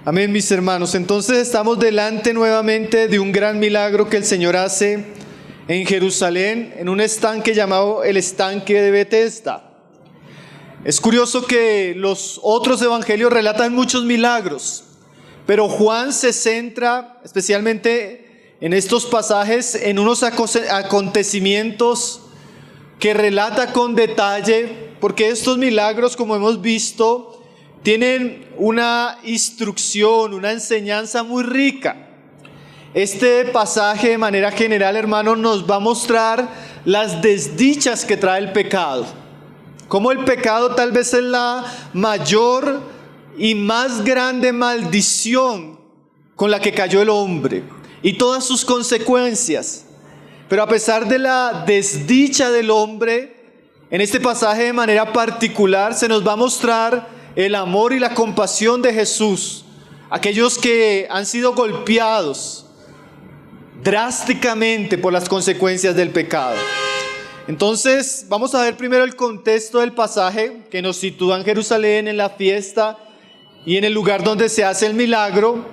Amén, mis hermanos. Entonces estamos delante nuevamente de un gran milagro que el Señor hace en Jerusalén, en un estanque llamado el estanque de Betesda. Es curioso que los otros evangelios relatan muchos milagros, pero Juan se centra especialmente en estos pasajes en unos acontecimientos que relata con detalle, porque estos milagros, como hemos visto, tienen una instrucción, una enseñanza muy rica. Este pasaje, de manera general, hermanos, nos va a mostrar las desdichas que trae el pecado. Cómo el pecado tal vez es la mayor y más grande maldición con la que cayó el hombre y todas sus consecuencias. Pero a pesar de la desdicha del hombre, en este pasaje de manera particular se nos va a mostrar el amor y la compasión de Jesús. Aquellos que han sido golpeados drásticamente por las consecuencias del pecado. Entonces, vamos a ver primero el contexto del pasaje que nos sitúa en Jerusalén, en la fiesta y en el lugar donde se hace el milagro.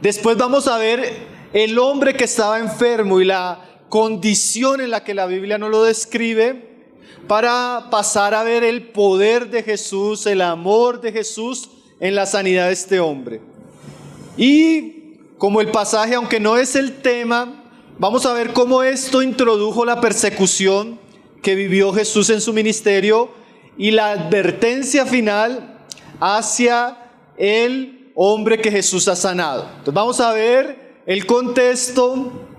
Después vamos a ver el hombre que estaba enfermo y la condición en la que la Biblia nos lo describe, para pasar a ver el poder de Jesús, el amor de Jesús en la sanidad de este hombre. Y como el pasaje, aunque no es el tema, vamos a ver cómo esto introdujo la persecución que vivió Jesús en su ministerio y la advertencia final hacia el hombre que Jesús ha sanado. Entonces vamos a ver el contexto,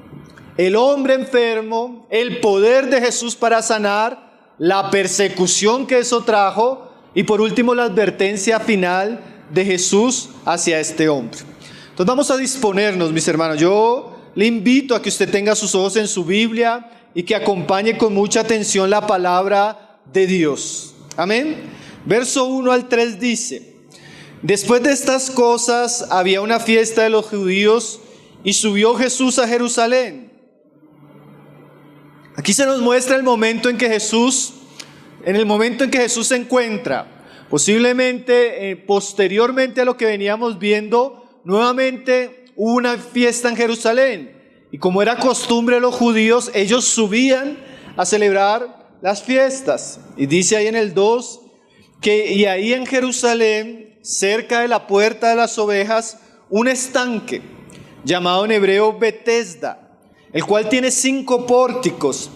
el hombre enfermo, el poder de Jesús para sanar, la persecución que eso trajo y por último la advertencia final de Jesús hacia este hombre. Entonces vamos a disponernos, mis hermanos. Yo le invito a que usted tenga sus ojos en su Biblia y que acompañe con mucha atención la palabra de Dios. Amén. Verso 1 al 3 dice: Después de estas cosas había una fiesta de los judíos y subió Jesús a Jerusalén. Aquí se nos muestra el momento en que Jesús se encuentra, posiblemente posteriormente a lo que veníamos viendo, nuevamente hubo una fiesta en Jerusalén. Y como era costumbre de los judíos, ellos subían a celebrar las fiestas. Y dice ahí en el 2, y ahí en Jerusalén, cerca de la puerta de las ovejas, un estanque, llamado en hebreo Betesda, el cual tiene 5 pórticos.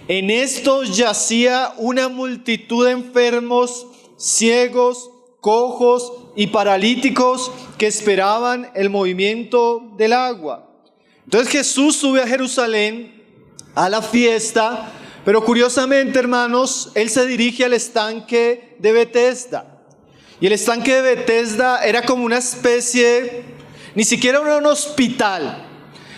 En estos yacía una multitud de enfermos, ciegos, cojos y paralíticos que esperaban el movimiento del agua. Entonces Jesús sube a Jerusalén a la fiesta, pero curiosamente, hermanos, Él se dirige al estanque de Betesda. Y el estanque de Betesda era como una especie, ni siquiera era un hospital,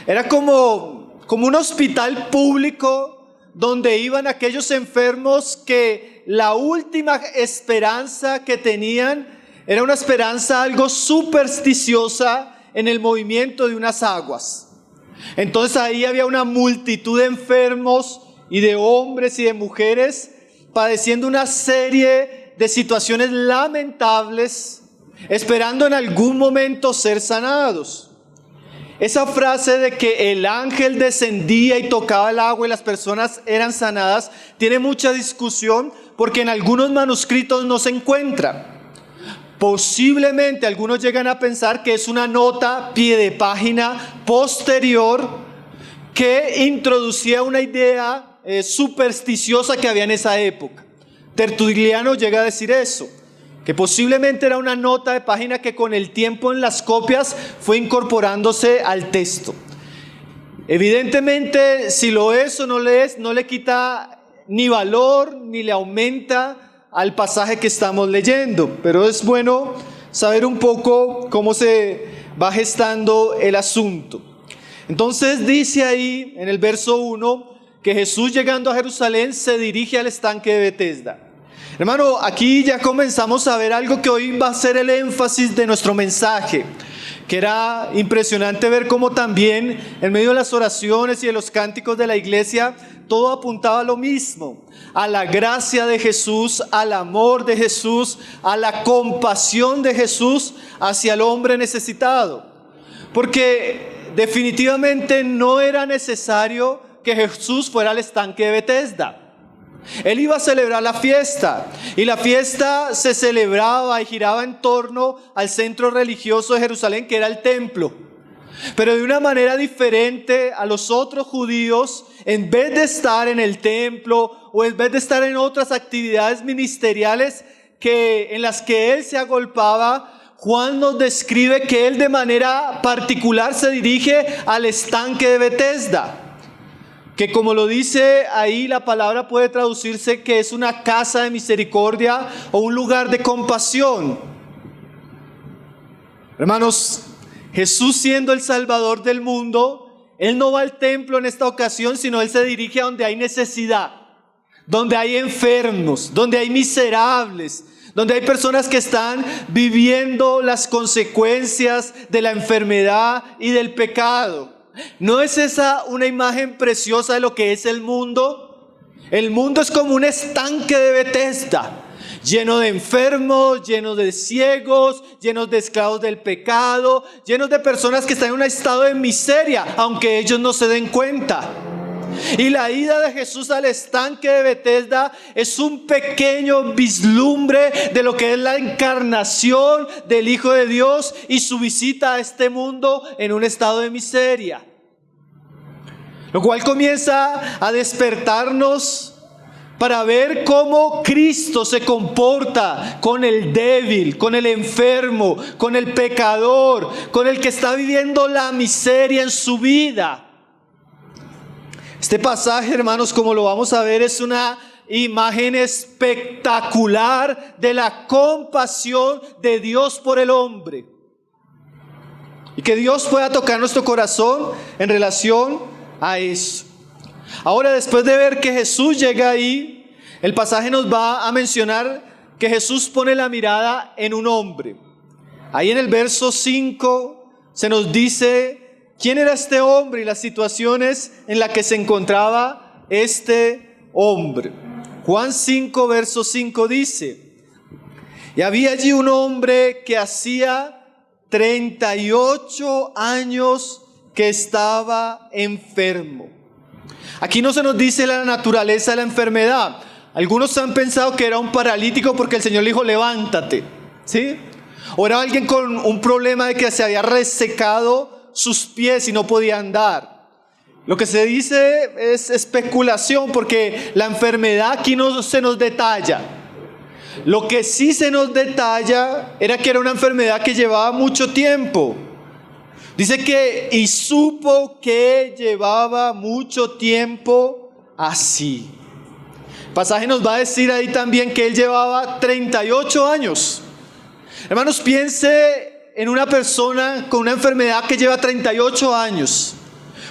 era como un hospital público donde iban aquellos enfermos que la última esperanza que tenían era una esperanza algo supersticiosa en el movimiento de unas aguas. Entonces ahí había una multitud de enfermos y de hombres y de mujeres padeciendo una serie de situaciones lamentables, esperando en algún momento ser sanados. Esa frase de que el ángel descendía y tocaba el agua y las personas eran sanadas tiene mucha discusión porque en algunos manuscritos no se encuentra. Posiblemente algunos llegan a pensar que es una nota pie de página posterior que introducía una idea supersticiosa que había en esa época. Tertuliano llega a decir eso, que posiblemente era una nota de página que con el tiempo en las copias fue incorporándose al texto. Evidentemente, si lo es o no le quita ni valor ni le aumenta al pasaje que estamos leyendo, pero es bueno saber un poco cómo se va gestando el asunto. Entonces dice ahí en el verso 1 que Jesús, llegando a Jerusalén, se dirige al estanque de Betesda. Hermano, aquí ya comenzamos a ver algo que hoy va a ser el énfasis de nuestro mensaje, que era impresionante ver cómo también en medio de las oraciones y de los cánticos de la iglesia, todo apuntaba a lo mismo, a la gracia de Jesús, al amor de Jesús, a la compasión de Jesús hacia el hombre necesitado. Porque definitivamente no era necesario que Jesús fuera al estanque de Betesda. Él iba a celebrar la fiesta, y la fiesta se celebraba y giraba en torno al centro religioso de Jerusalén, que era el templo. Pero de una manera diferente a los otros judíos, en vez de estar en el templo o en vez de estar en otras actividades ministeriales en las que él se agolpaba, Juan nos describe que él de manera particular se dirige al estanque de Betesda, que como lo dice ahí la palabra puede traducirse que es una casa de misericordia o un lugar de compasión. Hermanos, Jesús siendo el Salvador del mundo, Él no va al templo en esta ocasión, sino Él se dirige a donde hay necesidad, donde hay enfermos, donde hay miserables, donde hay personas que están viviendo las consecuencias de la enfermedad y del pecado. ¿No es esa una imagen preciosa de lo que es el mundo? El mundo es como un estanque de Betesda, lleno de enfermos, lleno de ciegos, llenos de esclavos del pecado, llenos de personas que están en un estado de miseria, aunque ellos no se den cuenta. Y la ida de Jesús al estanque de Betesda es un pequeño vislumbre de lo que es la encarnación del Hijo de Dios y su visita a este mundo en un estado de miseria. Lo cual comienza a despertarnos para ver cómo Cristo se comporta con el débil, con el enfermo, con el pecador, con el que está viviendo la miseria en su vida. Este pasaje, hermanos, como lo vamos a ver, es una imagen espectacular de la compasión de Dios por el hombre. Y que Dios pueda tocar nuestro corazón en relación a eso. Ahora, después de ver que Jesús llega ahí, el pasaje nos va a mencionar que Jesús pone la mirada en un hombre. Ahí en el verso 5 se nos dice quién era este hombre y las situaciones en las que se encontraba este hombre. Juan 5, verso 5 dice: y había allí un hombre que hacía 38 años que estaba enfermo. Aquí no se nos dice la naturaleza de la enfermedad. Algunos han pensado que era un paralítico porque el Señor le dijo levántate, ¿sí? O era alguien con un problema de que se había resecado sus pies y no podía andar. Lo que se dice es especulación, porque la enfermedad aquí no se nos detalla. Lo que sí se nos detalla era que era una enfermedad que llevaba mucho tiempo. Dice que y supo que llevaba mucho tiempo así. El pasaje nos va a decir ahí también que él llevaba 38 años. Hermanos, piense en una persona con una enfermedad que lleva 38 años,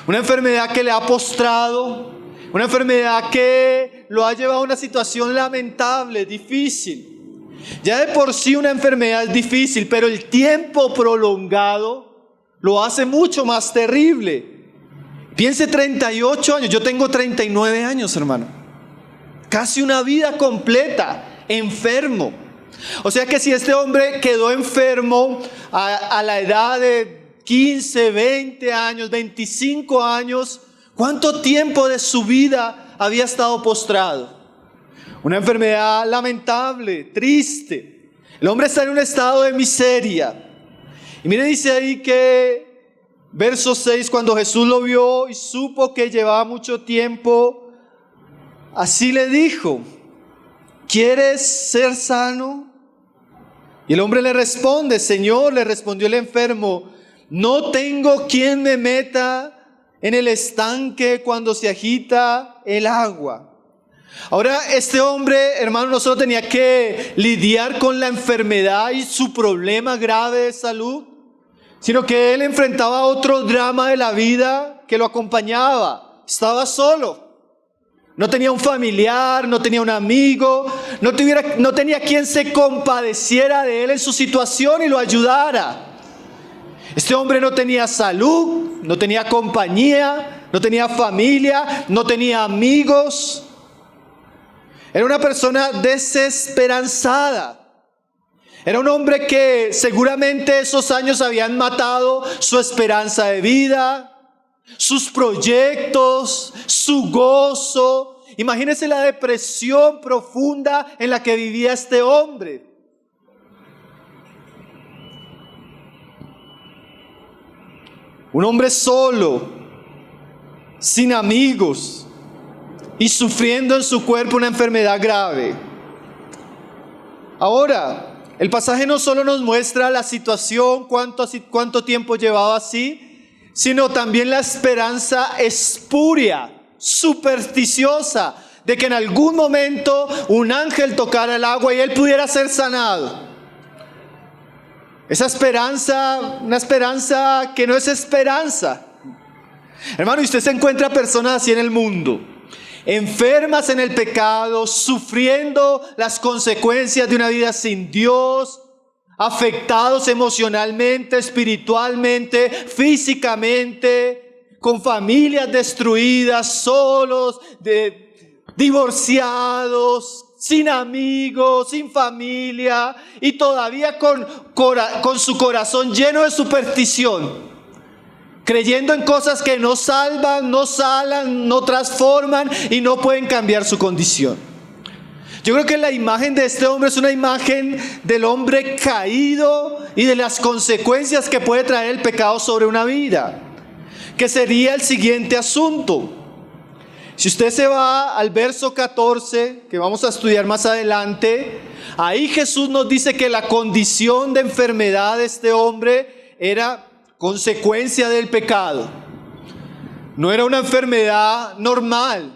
una enfermedad que le ha postrado, una enfermedad que lo ha llevado a una situación lamentable, difícil. Ya de por sí una enfermedad es difícil, pero el tiempo prolongado lo hace mucho más terrible. Piense 38 años, yo tengo 39 años, hermano. Casi una vida completa, enfermo. O sea que si este hombre quedó enfermo a la edad de 15, 20 años, 25 años, ¿cuánto tiempo de su vida había estado postrado? Una enfermedad lamentable, triste. El hombre está en un estado de miseria. Y mire, dice ahí que, verso 6, cuando Jesús lo vio y supo que llevaba mucho tiempo, así le dijo: ¿quieres ser sano? Y el hombre le responde: Señor, le respondió el enfermo, no tengo quien me meta en el estanque cuando se agita el agua. Ahora, este hombre, hermano, no solo tenía que lidiar con la enfermedad y su problema grave de salud, sino que él enfrentaba otro drama de la vida que lo acompañaba. Estaba solo. No tenía un familiar, no tenía un amigo, no tenía quien se compadeciera de él en su situación y lo ayudara. Este hombre no tenía salud, no tenía compañía, no tenía familia, no tenía amigos. Era una persona desesperanzada. Era un hombre que seguramente esos años habían matado su esperanza de vida, sus proyectos, su gozo. Imagínense la depresión profunda en la que vivía este hombre. Un hombre solo, sin amigos y sufriendo en su cuerpo una enfermedad grave. Ahora, el pasaje no solo nos muestra la situación, cuánto tiempo llevaba así, sino también la esperanza espuria, supersticiosa, de que en algún momento un ángel tocara el agua y él pudiera ser sanado. Esa esperanza, una esperanza que no es esperanza. Hermano, y usted se encuentra personas así en el mundo, enfermas en el pecado, sufriendo las consecuencias de una vida sin Dios, afectados emocionalmente, espiritualmente, físicamente, con familias destruidas, solos, divorciados, sin amigos, sin familia, y todavía con su corazón lleno de superstición, creyendo en cosas que no salvan, no sanan, no transforman y no pueden cambiar su condición. Yo creo que la imagen de este hombre es una imagen del hombre caído y de las consecuencias que puede traer el pecado sobre una vida, que sería el siguiente asunto. Si usted se va al verso 14, que vamos a estudiar más adelante, ahí Jesús nos dice que la condición de enfermedad de este hombre era consecuencia del pecado. No era una enfermedad normal,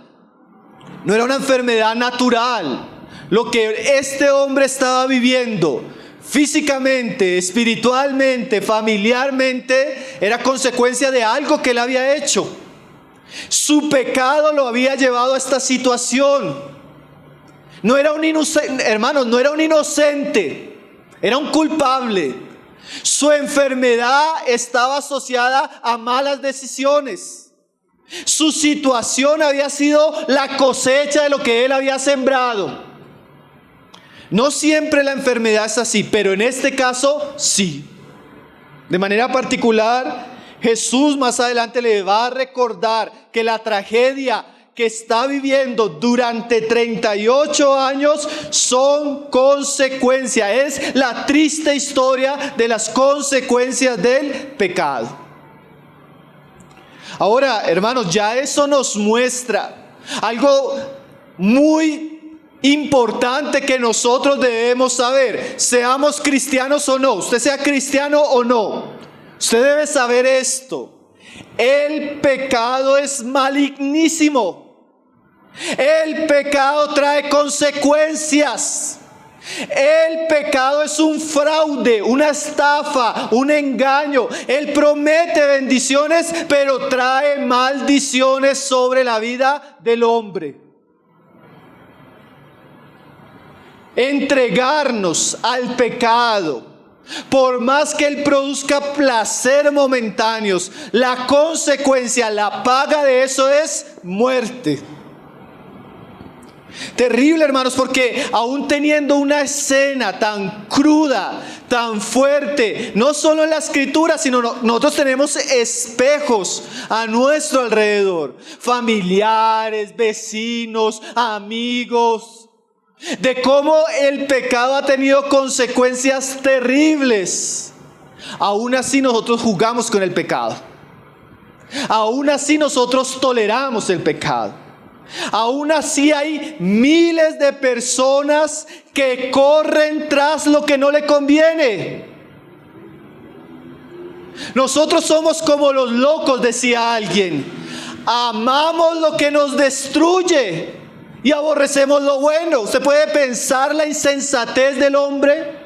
no era una enfermedad natural. Lo que este hombre estaba viviendo físicamente, espiritualmente, familiarmente, era consecuencia de algo que él había hecho. Su pecado lo había llevado a esta situación. No era un inocente, hermanos, no era un inocente, era un culpable. Su enfermedad estaba asociada a malas decisiones. Su situación había sido la cosecha de lo que él había sembrado. No siempre la enfermedad es así, pero en este caso sí. De manera particular, Jesús más adelante le va a recordar que la tragedia que está viviendo durante 38 años son consecuencias. Es la triste historia de las consecuencias del pecado. Ahora, hermanos, ya eso nos muestra algo muy importante que nosotros debemos saber. Seamos cristianos o no, usted sea cristiano o no, usted debe saber esto: el pecado es malignísimo. El pecado trae consecuencias. El pecado es un fraude, una estafa, un engaño. Él promete bendiciones, pero trae maldiciones sobre la vida del hombre. Entregarnos al pecado, por más que él produzca placer momentáneos, la consecuencia, la paga de eso es muerte. Terrible, hermanos, porque aún teniendo una escena tan cruda, tan fuerte, no solo en la escritura, sino nosotros tenemos espejos a nuestro alrededor, familiares, vecinos, amigos, de cómo el pecado ha tenido consecuencias terribles. Aún así nosotros jugamos con el pecado. Aún así nosotros toleramos el pecado. Aún así hay miles de personas que corren tras lo que no le conviene. Nosotros somos como los locos, decía alguien. Amamos lo que nos destruye y aborrecemos lo bueno. ¿Usted puede pensar la insensatez del hombre?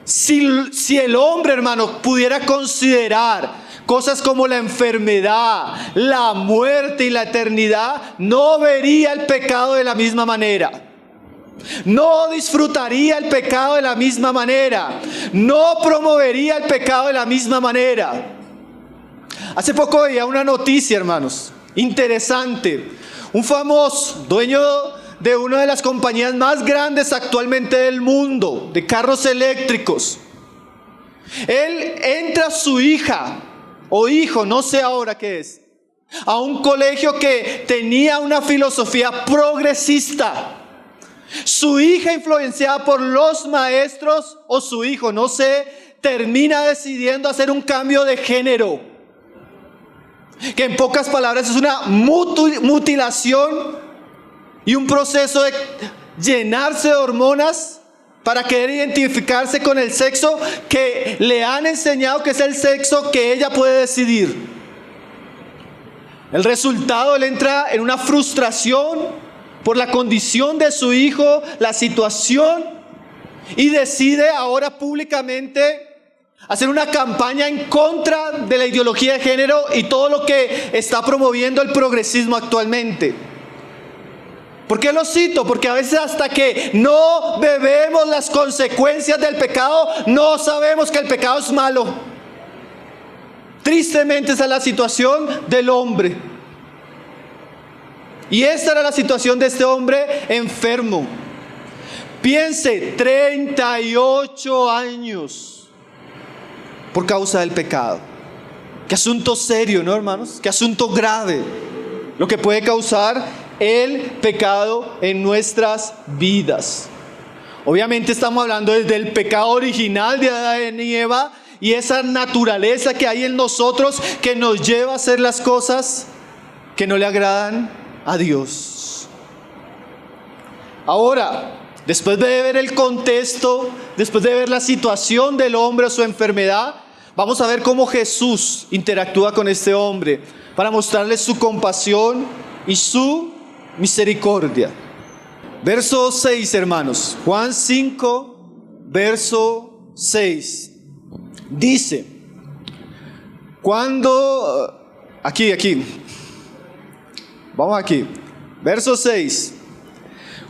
Si el hombre, hermano, pudiera considerar cosas como la enfermedad, la muerte y la eternidad, no vería el pecado de la misma manera. no disfrutaría el pecado de la misma manera, no promovería el pecado de la misma manera. Hace poco veía una noticia, hermanos, interesante. Un famoso dueño de una de las compañías más grandes actualmente del mundo, de carros eléctricos. Él entra a su hija o hijo, no sé ahora qué es, a un colegio que tenía una filosofía progresista. Su hija, influenciada por los maestros, o su hijo, no sé, termina decidiendo hacer un cambio de género, que en pocas palabras es una mutilación y un proceso de llenarse de hormonas para querer identificarse con el sexo que le han enseñado que es el sexo que ella puede decidir. El resultado, él entra en una frustración por la condición de su hijo, la situación, y decide ahora públicamente hacer una campaña en contra de la ideología de género y todo lo que está promoviendo el progresismo actualmente. ¿Por qué lo cito? Porque a veces hasta que no bebemos las consecuencias del pecado, no sabemos que el pecado es malo. Tristemente esa es la situación del hombre. Y esta era la situación de este hombre enfermo. Piense, 38 años por causa del pecado. Qué asunto serio, ¿no, hermanos? Qué asunto grave lo que puede causar el pecado en nuestras vidas. Obviamente estamos hablando desde el pecado original de Adán y Eva y esa naturaleza que hay en nosotros que nos lleva a hacer las cosas que no le agradan a Dios. Ahora, después de ver el contexto, después de ver la situación del hombre o su enfermedad, vamos a ver cómo Jesús interactúa con este hombre para mostrarle su compasión y su misericordia. Verso 6, hermanos. Juan 5, verso 6. Dice, vamos aquí. Verso 6.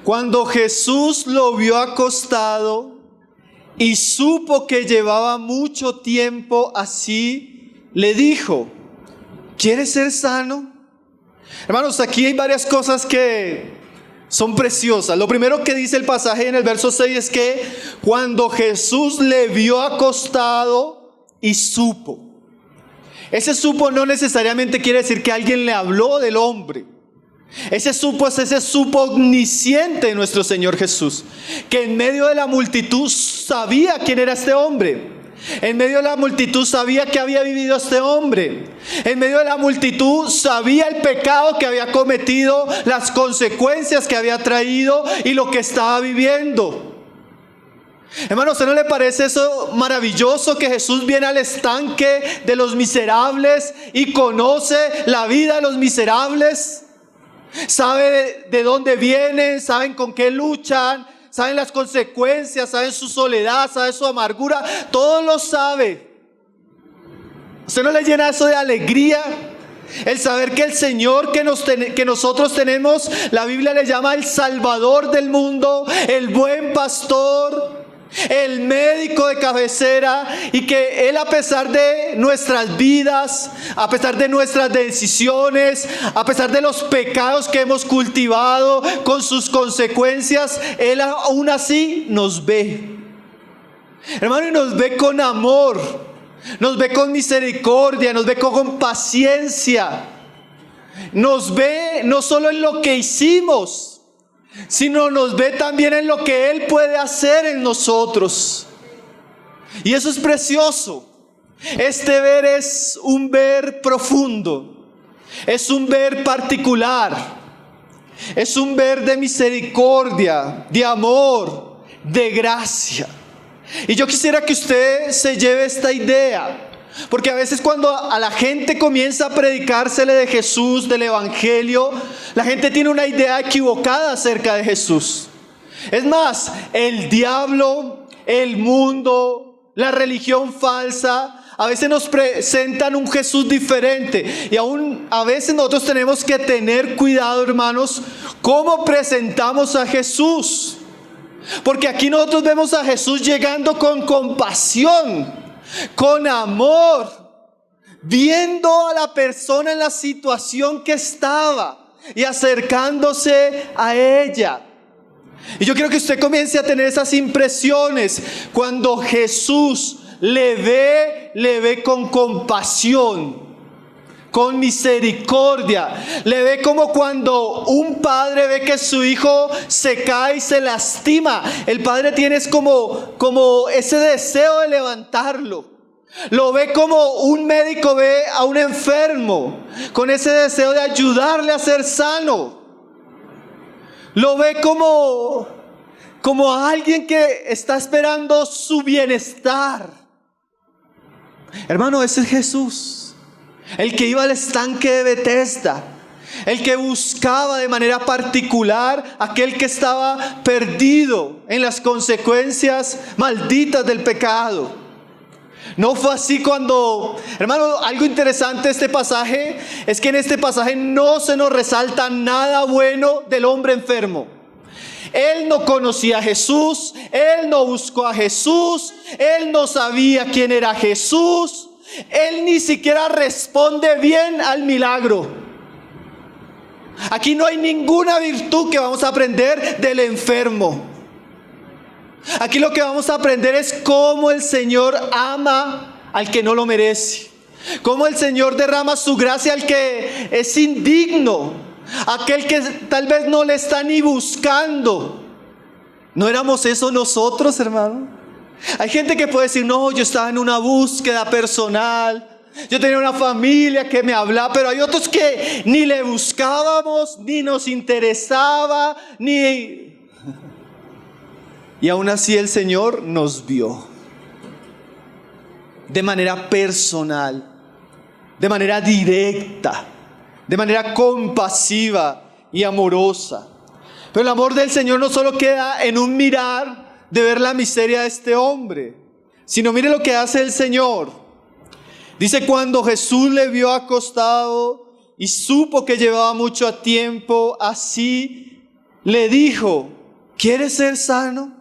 Cuando Jesús lo vio acostado y supo que llevaba mucho tiempo así, le dijo, ¿quieres ser sano? Hermanos, aquí hay varias cosas que son preciosas. Lo primero que dice el pasaje en el verso 6 es que cuando Jesús le vio acostado y supo. Ese supo no necesariamente quiere decir que alguien le habló del hombre. Ese supo es ese supo omnisciente de nuestro Señor Jesús, que en medio de la multitud sabía quién era este hombre. En medio de la multitud sabía que había vivido este hombre. En medio de la multitud sabía el pecado que había cometido, las consecuencias que había traído y lo que estaba viviendo. Hermano, ¿a usted no le parece eso maravilloso que Jesús viene al estanque de los miserables y conoce la vida de los miserables? Sabe de dónde vienen, saben con qué luchan, saben las consecuencias, saben su soledad, saben su amargura, todo lo sabe. ¿Usted no le llena eso de alegría? El saber que el Señor que nosotros tenemos, la Biblia le llama el Salvador del mundo, el buen pastor, el médico de cabecera, y que Él, a pesar de nuestras vidas, a pesar de nuestras decisiones, a pesar de los pecados que hemos cultivado con sus consecuencias, Él aún así nos ve, hermano, y nos ve con amor, nos ve con misericordia, nos ve con paciencia, nos ve no solo en lo que hicimos, sino nos ve también en lo que Él puede hacer en nosotros. Y eso es precioso. Este ver es un ver profundo, es un ver particular, es un ver de misericordia, de amor, de gracia. Y yo quisiera que usted se lleve esta idea, porque a veces cuando a la gente comienza a predicársele de Jesús, del Evangelio, la gente tiene una idea equivocada acerca de Jesús. Es más, el diablo, el mundo, la religión falsa, a veces nos presentan un Jesús diferente. Y aún a veces nosotros tenemos que tener cuidado, hermanos, cómo presentamos a Jesús. Porque aquí nosotros vemos a Jesús llegando con compasión, con amor, viendo a la persona en la situación que estaba y acercándose a ella. Y yo quiero que usted comience a tener esas impresiones cuando Jesús le ve con compasión, con misericordia. Le ve como cuando un padre ve que su hijo se cae y se lastima. El padre tiene como ese deseo de levantarlo. Lo ve como un médico ve a un enfermo, con ese deseo de ayudarle a ser sano. Lo ve como a alguien que está esperando su bienestar. Hermano, ese es Jesús, el que iba al estanque de Betesda, el que buscaba de manera particular a aquel que estaba perdido en las consecuencias malditas del pecado. No fue así cuando, hermano, algo interesante de este pasaje es que en este pasaje no se nos resalta nada bueno del hombre enfermo. Él no conocía a Jesús, él no buscó a Jesús, él no sabía quién era Jesús, él ni siquiera responde bien al milagro. Aquí no hay ninguna virtud que vamos a aprender del enfermo. Aquí lo que vamos a aprender es cómo el Señor ama al que no lo merece, cómo el Señor derrama su gracia al que es indigno, aquel que tal vez no le está ni buscando. ¿No éramos eso nosotros, hermano? Hay gente que puede decir, no, yo estaba en una búsqueda personal, yo tenía una familia que me hablaba, pero hay otros que ni le buscábamos, ni nos interesaba, y aún así el Señor nos vio de manera personal, de manera directa, de manera compasiva y amorosa. Pero el amor del Señor no solo queda en un mirar de ver la miseria de este hombre, sino mire lo que hace el Señor. Dice, cuando Jesús le vio acostado y supo que llevaba mucho tiempo así, le dijo, ¿quieres ser sano?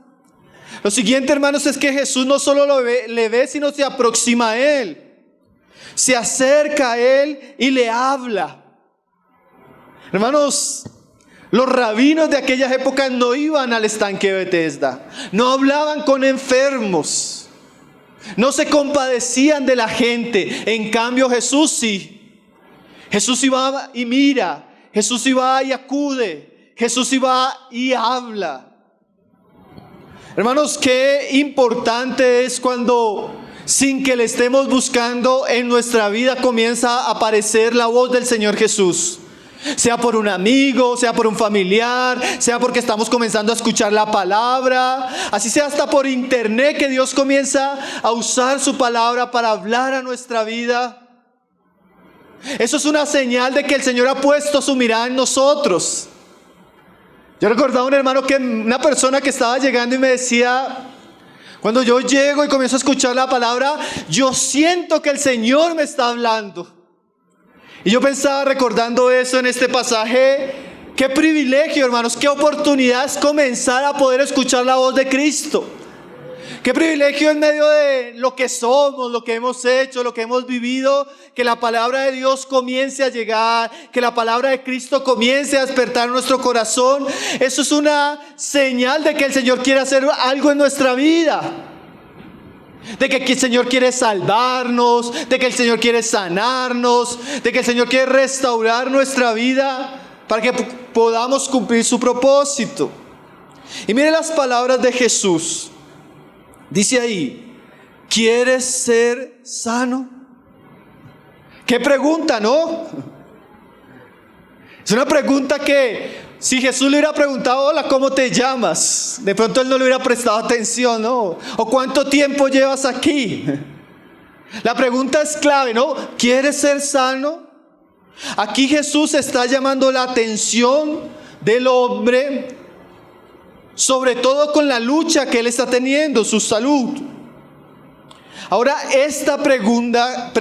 Lo siguiente, hermanos, es que Jesús no solo le ve, sino se aproxima a él. Se acerca a él y le habla. Hermanos, los rabinos de aquellas épocas no iban al estanque de Betesda. No hablaban con enfermos. No se compadecían de la gente. En cambio, Jesús sí. Jesús iba y mira. Jesús iba y acude. Jesús iba y habla. Hermanos, qué importante es cuando, sin que le estemos buscando, en nuestra vida comienza a aparecer la voz del Señor Jesús. Sea por un amigo, sea por un familiar, sea porque estamos comenzando a escuchar la palabra, así sea hasta por internet que Dios comienza a usar su palabra para hablar a nuestra vida. Eso es una señal de que el Señor ha puesto su mirada en nosotros. Yo recordaba un hermano, una persona que estaba llegando y me decía, cuando yo llego y comienzo a escuchar la palabra, yo siento que el Señor me está hablando. Y yo pensaba, recordando eso en este pasaje, qué privilegio, hermanos, qué oportunidad es comenzar a poder escuchar la voz de Cristo. Qué privilegio en medio de lo que somos, lo que hemos hecho, lo que hemos vivido, que la palabra de Dios comience a llegar, que la palabra de Cristo comience a despertar nuestro corazón. Eso es una señal de que el Señor quiere hacer algo en nuestra vida. De que el Señor quiere salvarnos, de que el Señor quiere sanarnos, de que el Señor quiere restaurar nuestra vida para que podamos cumplir su propósito. Y mire las palabras de Jesús. Dice ahí, ¿quieres ser sano? ¿Qué pregunta, no? Es una pregunta que si Jesús le hubiera preguntado, hola, ¿cómo te llamas? De pronto él no le hubiera prestado atención, ¿no? ¿O cuánto tiempo llevas aquí? La pregunta es clave, ¿no? ¿Quieres ser sano? Aquí Jesús está llamando la atención del hombre, sobre todo con la lucha que él está teniendo, su salud. Ahora, esta pregunta,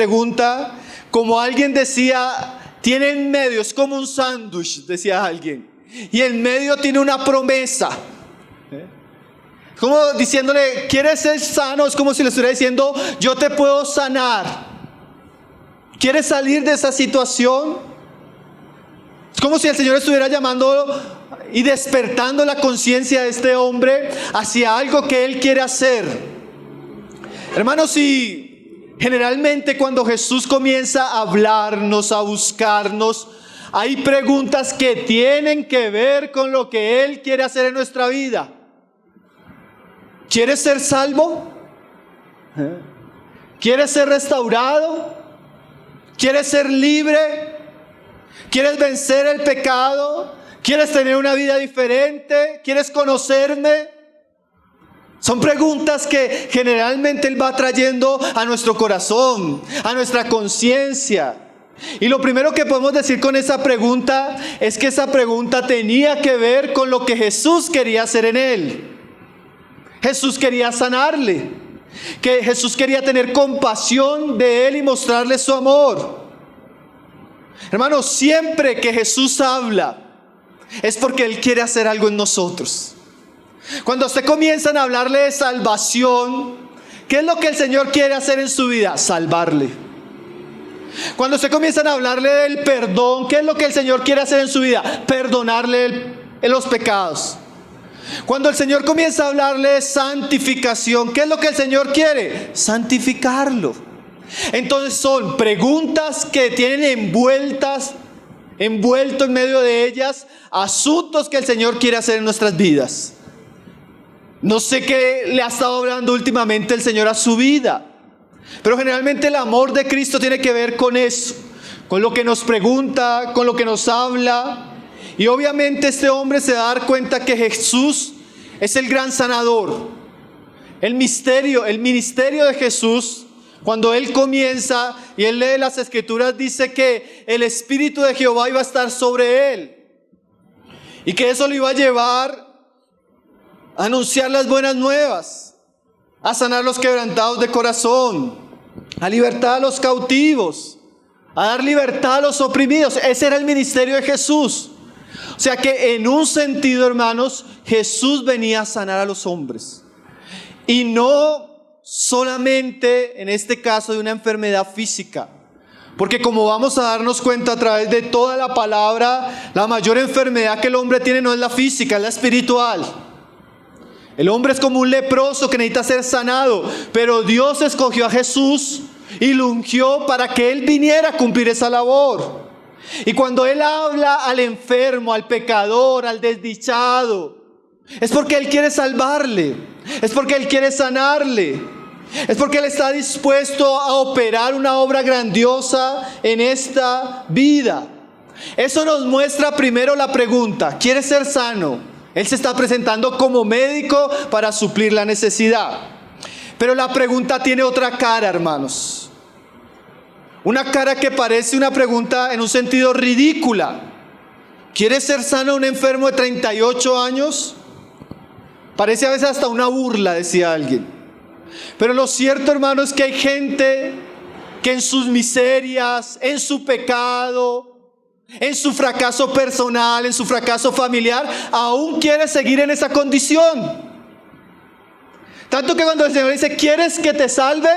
como alguien decía, tiene en medio, es como un sándwich, decía alguien. Y en medio tiene una promesa. Como diciéndole, ¿quieres ser sano? Es como si le estuviera diciendo, yo te puedo sanar. ¿Quieres salir de esa situación? Es como si el Señor estuviera llamando y despertando la conciencia de este hombre hacia algo que él quiere hacer. Hermanos, y generalmente cuando Jesús comienza a hablarnos, a buscarnos, hay preguntas que tienen que ver con lo que Él quiere hacer en nuestra vida. ¿Quieres ser salvo? ¿Quieres ser restaurado? ¿Quieres ser libre? ¿Quieres vencer el pecado? ¿Quieres tener una vida diferente? ¿Quieres conocerme? Son preguntas que generalmente Él va trayendo a nuestro corazón, a nuestra conciencia. Y lo primero que podemos decir con esa pregunta es que esa pregunta tenía que ver con lo que Jesús quería hacer en él. Jesús quería sanarle, que Jesús quería tener compasión de él y mostrarle su amor. Hermanos, siempre que Jesús habla es porque Él quiere hacer algo en nosotros. Cuando usted comienza a hablarle de salvación, ¿qué es lo que el Señor quiere hacer en su vida? Salvarle. Cuando usted comienza a hablarle del perdón, ¿qué es lo que el Señor quiere hacer en su vida? Perdonarle los pecados. Cuando el Señor comienza a hablarle de santificación, ¿qué es lo que el Señor quiere? Santificarlo. Entonces son preguntas que tienen envuelto en medio de ellas asuntos que el Señor quiere hacer en nuestras vidas. No sé qué le ha estado hablando últimamente el Señor a su vida, pero generalmente el amor de Cristo tiene que ver con eso, con lo que nos pregunta, con lo que nos habla. Y obviamente este hombre se va a dar cuenta que Jesús es el gran sanador. El ministerio de Jesús, cuando Él comienza y Él lee las Escrituras, dice que el Espíritu de Jehová iba a estar sobre Él. Y que eso lo iba a llevar a anunciar las buenas nuevas, a sanar los quebrantados de corazón, a libertar a los cautivos, a dar libertad a los oprimidos. Ese era el ministerio de Jesús. O sea que en un sentido, hermanos, Jesús venía a sanar a los hombres. Y no solamente en este caso de una enfermedad física. Porque como vamos a darnos cuenta a través de toda la palabra, la mayor enfermedad que el hombre tiene no es la física, es la espiritual. El hombre es como un leproso que necesita ser sanado, pero Dios escogió a Jesús y lo ungió para que Él viniera a cumplir esa labor. Y cuando Él habla al enfermo, al pecador, al desdichado, es porque Él quiere salvarle, es porque Él quiere sanarle, es porque Él está dispuesto a operar una obra grandiosa en esta vida. Eso nos muestra primero la pregunta: ¿quieres ser sano? Él se está presentando como médico para suplir la necesidad. Pero la pregunta tiene otra cara, hermanos. Una cara que parece una pregunta en un sentido ridícula. ¿Quieres ser sano un enfermo de 38 años? Parece a veces hasta una burla, decía alguien. Pero lo cierto, hermano, es que hay gente que en sus miserias, en su pecado, en su fracaso personal, en su fracaso familiar, aún quiere seguir en esa condición. Tanto que cuando el Señor dice, ¿quieres que te salve?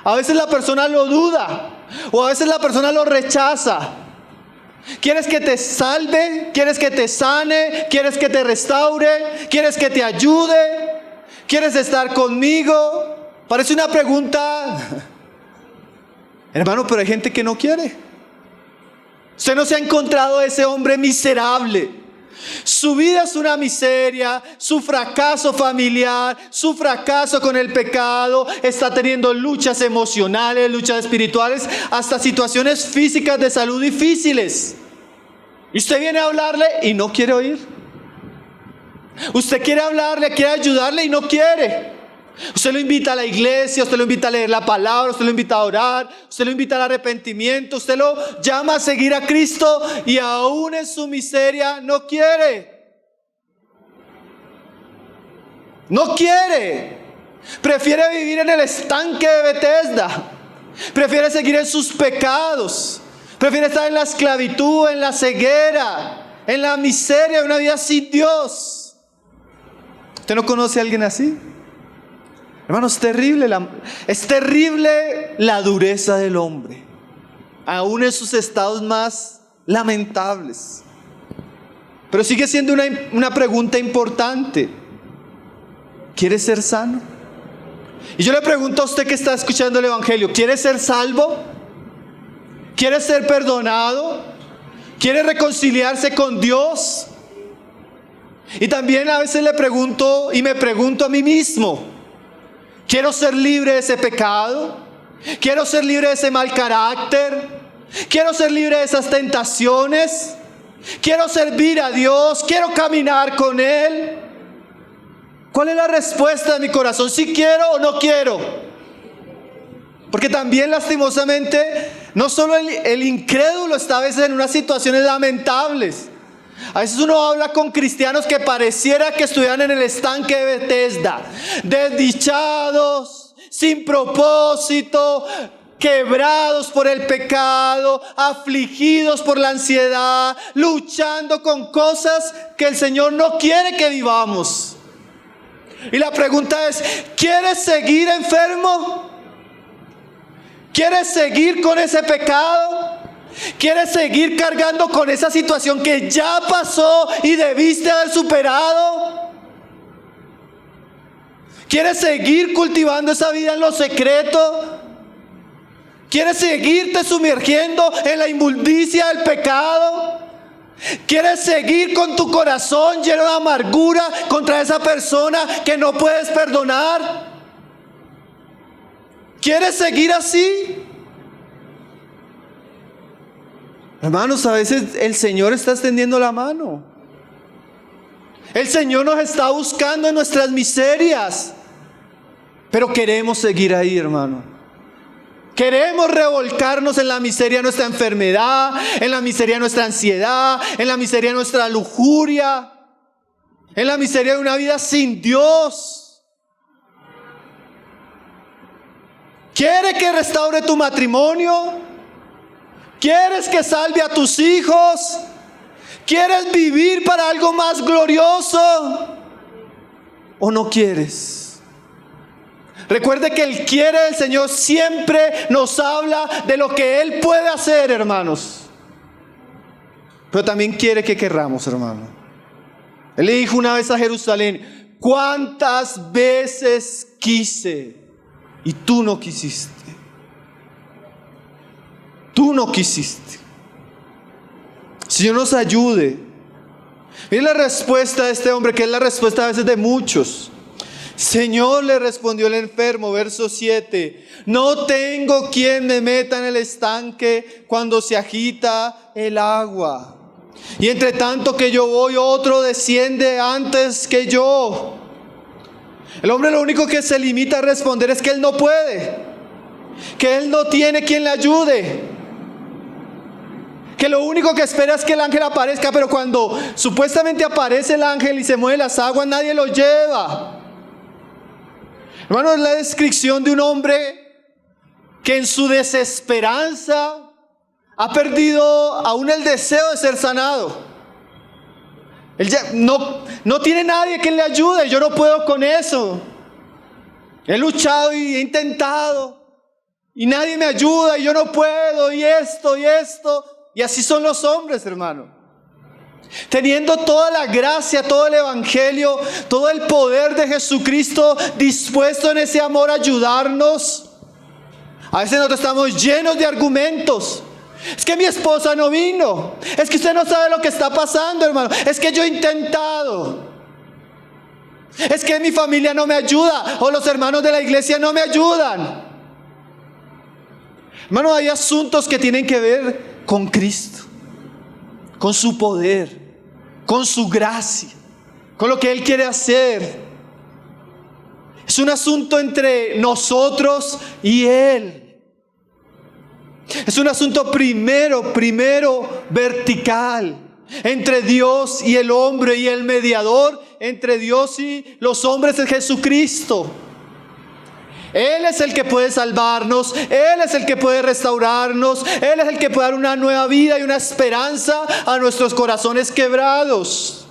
A veces la persona lo duda, o a veces la persona lo rechaza. ¿Quieres que te salve? ¿Quieres que te sane? ¿Quieres que te restaure? ¿Quieres que te ayude? ¿Quieres estar conmigo? Parece una pregunta, hermano, pero hay gente que no quiere. Usted no se ha encontrado ese hombre miserable. Su vida es una miseria, su fracaso familiar, su fracaso con el pecado, está teniendo luchas emocionales, luchas espirituales, hasta situaciones físicas de salud difíciles. Y usted viene a hablarle y no quiere oír. Usted quiere hablarle, quiere ayudarle y no quiere. Usted lo invita a la iglesia, usted lo invita a leer la palabra, usted lo invita a orar, usted lo invita al arrepentimiento, usted lo llama a seguir a Cristo y aún en su miseria no quiere. No quiere. Prefiere vivir en el estanque de Bethesda. Prefiere seguir en sus pecados. Prefiere estar en la esclavitud, en la ceguera, en la miseria de una vida sin Dios. ¿Usted no conoce a alguien así? Hermanos, es terrible la dureza del hombre, aún en sus estados más lamentables. Pero sigue siendo una pregunta importante. ¿Quiere ser sano? Y yo le pregunto a usted que está escuchando el Evangelio, ¿quiere ser salvo? ¿Quiere ser perdonado? ¿Quiere reconciliarse con Dios? Y también a veces le pregunto y me pregunto a mí mismo, ¿quiero ser libre de ese pecado? ¿Quiero ser libre de ese mal carácter? ¿Quiero ser libre de esas tentaciones? ¿Quiero servir a Dios? ¿Quiero caminar con Él? ¿Cuál es la respuesta de mi corazón? ¿Si quiero o no quiero? Porque también lastimosamente, no solo el incrédulo está a veces en unas situaciones lamentables. A veces uno habla con cristianos que pareciera que estuvieran en el estanque de Bethesda, desdichados, sin propósito, quebrados por el pecado, afligidos por la ansiedad, luchando con cosas que el Señor no quiere que vivamos. Y la pregunta es, ¿quieres seguir enfermo? ¿Quieres seguir con ese pecado? ¿Quieres seguir cargando con esa situación que ya pasó y debiste haber superado? ¿Quieres seguir cultivando esa vida en lo secreto? ¿Quieres seguirte sumergiendo en la inmundicia del pecado? ¿Quieres seguir con tu corazón lleno de amargura contra esa persona que no puedes perdonar? ¿Quieres seguir así? Hermanos, a veces el Señor está extendiendo la mano. El Señor nos está buscando en nuestras miserias. Pero queremos seguir ahí, hermano. Queremos revolcarnos en la miseria de nuestra enfermedad, en la miseria de nuestra ansiedad, en la miseria de nuestra lujuria, en la miseria de una vida sin Dios. ¿Quiere que restaure tu matrimonio? ¿Quieres que salve a tus hijos? ¿Quieres vivir para algo más glorioso? ¿O no quieres? Recuerde que el quiere del Señor siempre nos habla de lo que Él puede hacer, hermanos. Pero también quiere que querramos, hermano. Él le dijo una vez a Jerusalén, ¿cuántas veces quise y tú no quisiste? Tú no quisiste. Señor nos ayude. Mire la respuesta de este hombre, que es la respuesta a veces de muchos. Señor, le respondió el enfermo, verso 7, no tengo quien me meta en el estanque cuando se agita el agua. Y entre tanto que yo voy, otro desciende antes que yo. El hombre lo único que se limita a responder es que él no puede, que él no tiene quien le ayude, que lo único que espera es que el ángel aparezca, pero cuando supuestamente aparece el ángel y se mueve las aguas, nadie lo lleva. Hermano, es la descripción de un hombre que en su desesperanza ha perdido aún el deseo de ser sanado. Él ya no tiene nadie que le ayude. Yo no puedo con eso. He luchado y he intentado y nadie me ayuda y yo no puedo y esto y esto. Y así son los hombres, hermano. Teniendo toda la gracia, todo el evangelio, todo el poder de Jesucristo dispuesto en ese amor a ayudarnos, a veces nosotros estamos llenos de argumentos. Es que mi esposa no vino, es que usted no sabe lo que está pasando, hermano, es que yo he intentado, es que mi familia no me ayuda, o los hermanos de la iglesia no me ayudan. Hermano, hay asuntos que tienen que ver con Cristo, con su poder, con su gracia, con lo que Él quiere hacer. Es un asunto entre nosotros y Él. Es un asunto primero vertical, entre Dios y el hombre, y el mediador entre Dios y los hombres es Jesucristo. Él es el que puede salvarnos, Él es el que puede restaurarnos, Él es el que puede dar una nueva vida y una esperanza a nuestros corazones quebrados.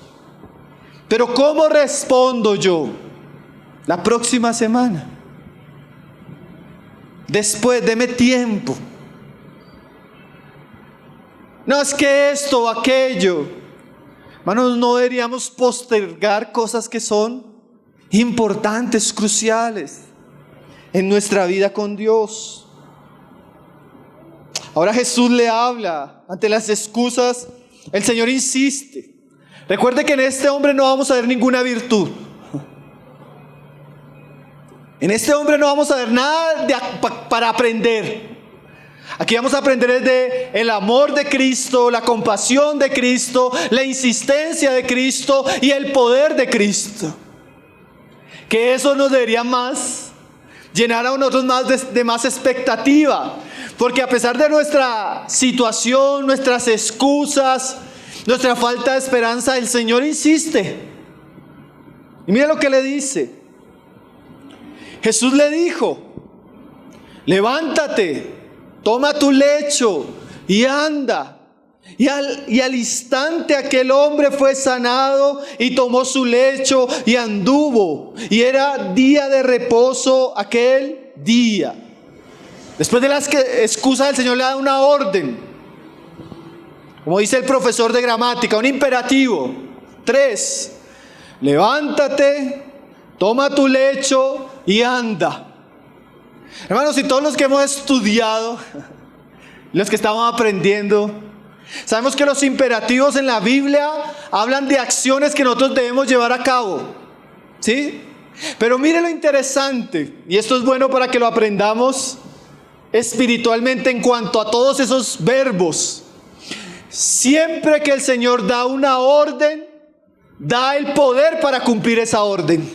Pero ¿cómo respondo yo? La próxima semana. Después, deme tiempo. No es que esto o aquello. Hermanos, no deberíamos postergar cosas que son importantes, cruciales en nuestra vida con Dios. Ahora Jesús le habla ante las excusas. El Señor insiste. Recuerde que en este hombre no vamos a ver ninguna virtud. En este hombre no vamos a ver nada para aprender. Aquí vamos a aprender de el amor de Cristo, la compasión de Cristo, la insistencia de Cristo y el poder de Cristo. Que eso nos debería más llenar a nosotros más de más expectativa. Porque a pesar de nuestra situación, nuestras excusas, nuestra falta de esperanza, el Señor insiste. Y mira lo que le dice. Jesús le dijo: levántate, toma tu lecho y anda. Y al instante aquel hombre fue sanado y tomó su lecho y anduvo. Y era día de reposo aquel día. Después de las excusas, el Señor le da una orden. Como dice el profesor de gramática, un imperativo. 3. Levántate, toma tu lecho y anda. Hermanos, y todos los que hemos estudiado, los que estamos aprendiendo, sabemos que los imperativos en la Biblia hablan de acciones que nosotros debemos llevar a cabo. ¿Sí? Pero mire lo interesante, y esto es bueno para que lo aprendamos espiritualmente en cuanto a todos esos verbos. Siempre que el Señor da una orden, da el poder para cumplir esa orden.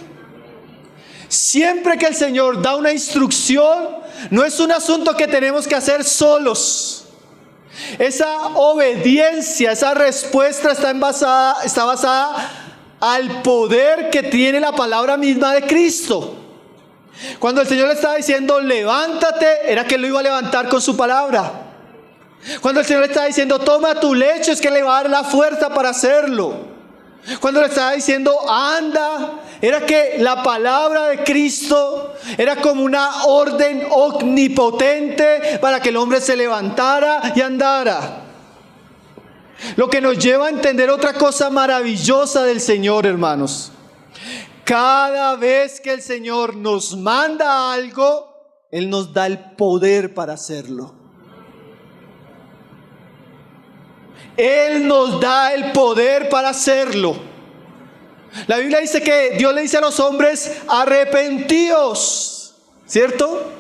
Siempre que el Señor da una instrucción, no es un asunto que tenemos que hacer solos. Esa obediencia, esa respuesta está basada al poder que tiene la palabra misma de Cristo. Cuando el Señor le estaba diciendo levántate, era que Él lo iba a levantar con su palabra. Cuando el Señor le estaba diciendo toma tu lecho, es que le va a dar la fuerza para hacerlo. Cuando le estaba diciendo anda, era que la palabra de Cristo era como una orden omnipotente para que el hombre se levantara y andara. Lo que nos lleva a entender otra cosa maravillosa del Señor, hermanos. Cada vez que el Señor nos manda algo, Él nos da el poder para hacerlo. Él nos da el poder para hacerlo. La Biblia dice que Dios le dice a los hombres: arrepentíos, ¿cierto?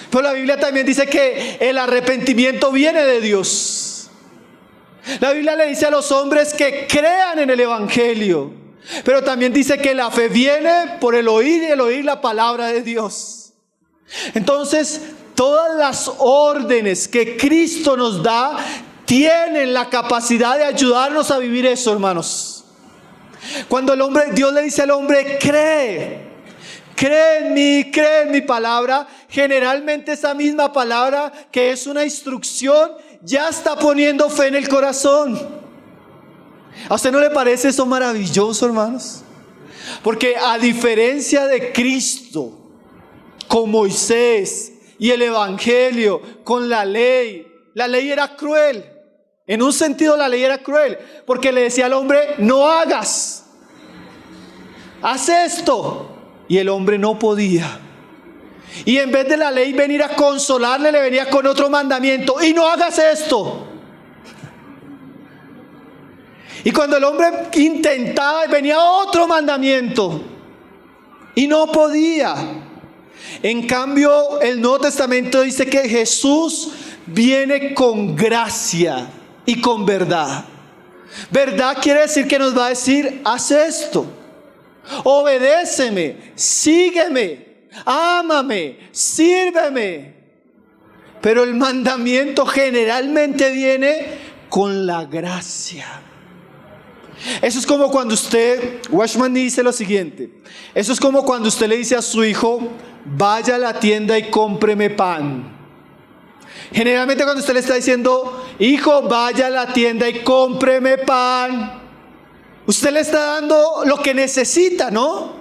Pero la Biblia también dice que el arrepentimiento viene de Dios. La Biblia le dice a los hombres que crean en el Evangelio. Pero también dice que la fe viene por el oír y el oír la palabra de Dios. Entonces, todas las órdenes que Cristo nos da tienen la capacidad de ayudarnos a vivir eso, hermanos. Cuando Dios le dice al hombre: cree en mi palabra, generalmente esa misma palabra, que es una instrucción, ya está poniendo fe en el corazón. ¿A usted no le parece eso maravilloso, hermanos? Porque a diferencia de Cristo, con Moisés y el Evangelio, con la ley era cruel. En un sentido la ley era cruel, porque le decía al hombre: no hagas, haz esto. Y el hombre no podía. Y en vez de la ley venir a consolarle, le venía con otro mandamiento: y no hagas esto. Y cuando el hombre intentaba, venía otro mandamiento y no podía. En cambio, el Nuevo Testamento dice que Jesús viene con gracia y con verdad. Verdad quiere decir que nos va a decir: haz esto, obedéceme, sígueme, ámame, sírveme. Pero el mandamiento generalmente viene con la gracia. Eso es como cuando Washman dice lo siguiente: eso es como cuando usted le dice a su hijo: vaya a la tienda y cómpreme pan. Generalmente cuando usted le está diciendo: hijo, vaya a la tienda y cómpreme pan, usted le está dando lo que necesita, ¿no?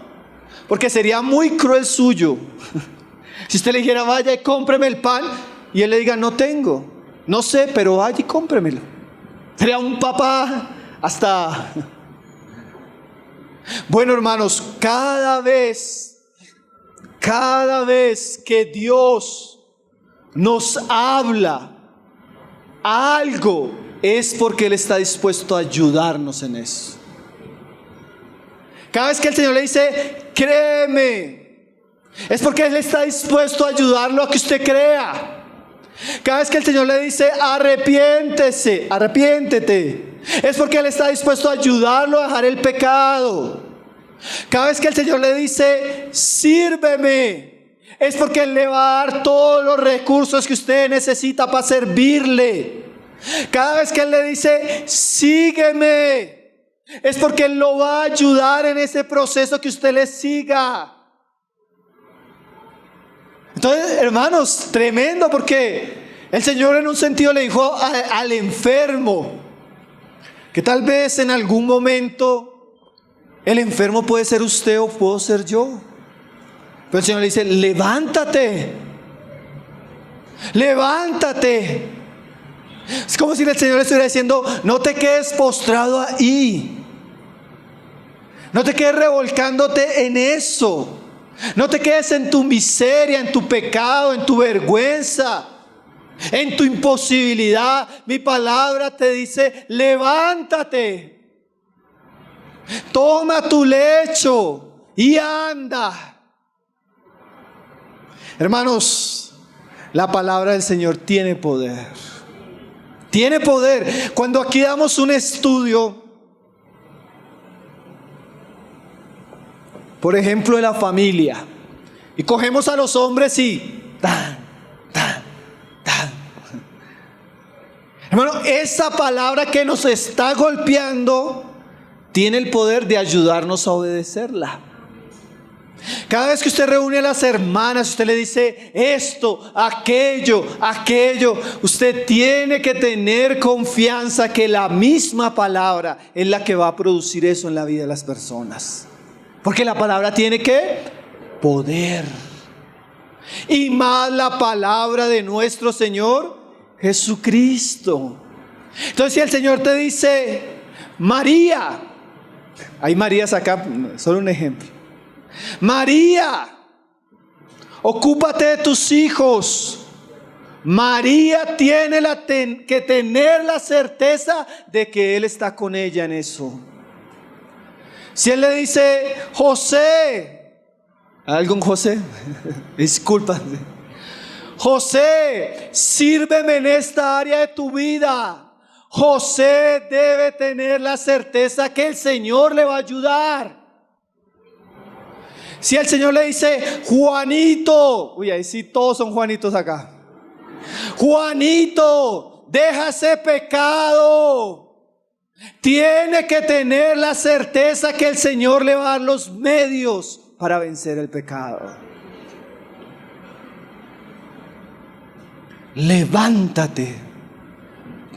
Porque sería muy cruel suyo si usted le dijera, vaya y cómpreme el pan, y él le diga, no tengo, no sé, pero vaya y cómpremelo. Sería un papá hasta... Bueno, hermanos, cada vez que Dios nos habla algo, es porque Él está dispuesto a ayudarnos en eso. Cada vez que el Señor le dice, créeme, es porque Él está dispuesto a ayudarlo a que usted crea. Cada vez que el Señor le dice, arrepiéntete, es porque Él está dispuesto a ayudarlo a dejar el pecado. Cada vez que el Señor le dice, sírveme, es porque Él le va a dar todos los recursos que usted necesita para servirle. Cada vez que Él le dice, sígueme, es porque Él lo va a ayudar en ese proceso que usted le siga. Entonces, hermanos, tremendo, porque el Señor en un sentido le dijo al enfermo, que tal vez en algún momento el enfermo puede ser usted o puedo ser yo. Pero el Señor le dice, levántate. Es como si el Señor le estuviera diciendo, no te quedes postrado ahí. No te quedes revolcándote en eso. No te quedes en tu miseria, en tu pecado, en tu vergüenza, en tu imposibilidad. Mi palabra te dice, levántate, toma tu lecho y anda. Hermanos, la palabra del Señor tiene poder. Tiene poder. Cuando aquí damos un estudio, por ejemplo, de la familia, y cogemos a los hombres y hermano, esa palabra que nos está golpeando tiene el poder de ayudarnos a obedecerla. Cada vez que usted reúne a las hermanas, usted le dice esto, aquello, usted tiene que tener confianza que la misma palabra es la que va a producir eso en la vida de las personas. Porque la palabra tiene ¿qué? Poder. Y más la palabra de nuestro Señor Jesucristo. Entonces, si el Señor te dice, María, hay Marías acá, solo un ejemplo. María, ocúpate de tus hijos. María tiene que tener la certeza de que Él está con ella en eso. Si Él le dice, José, ¿algún José? Disculpa. José, sírveme en esta área de tu vida. José debe tener la certeza que el Señor le va a ayudar. Si el Señor le dice, Juanito, uy, ahí sí todos son Juanitos acá. Juanito, deja ese pecado. Tiene que tener la certeza que el Señor le va a dar los medios para vencer el pecado. Levántate,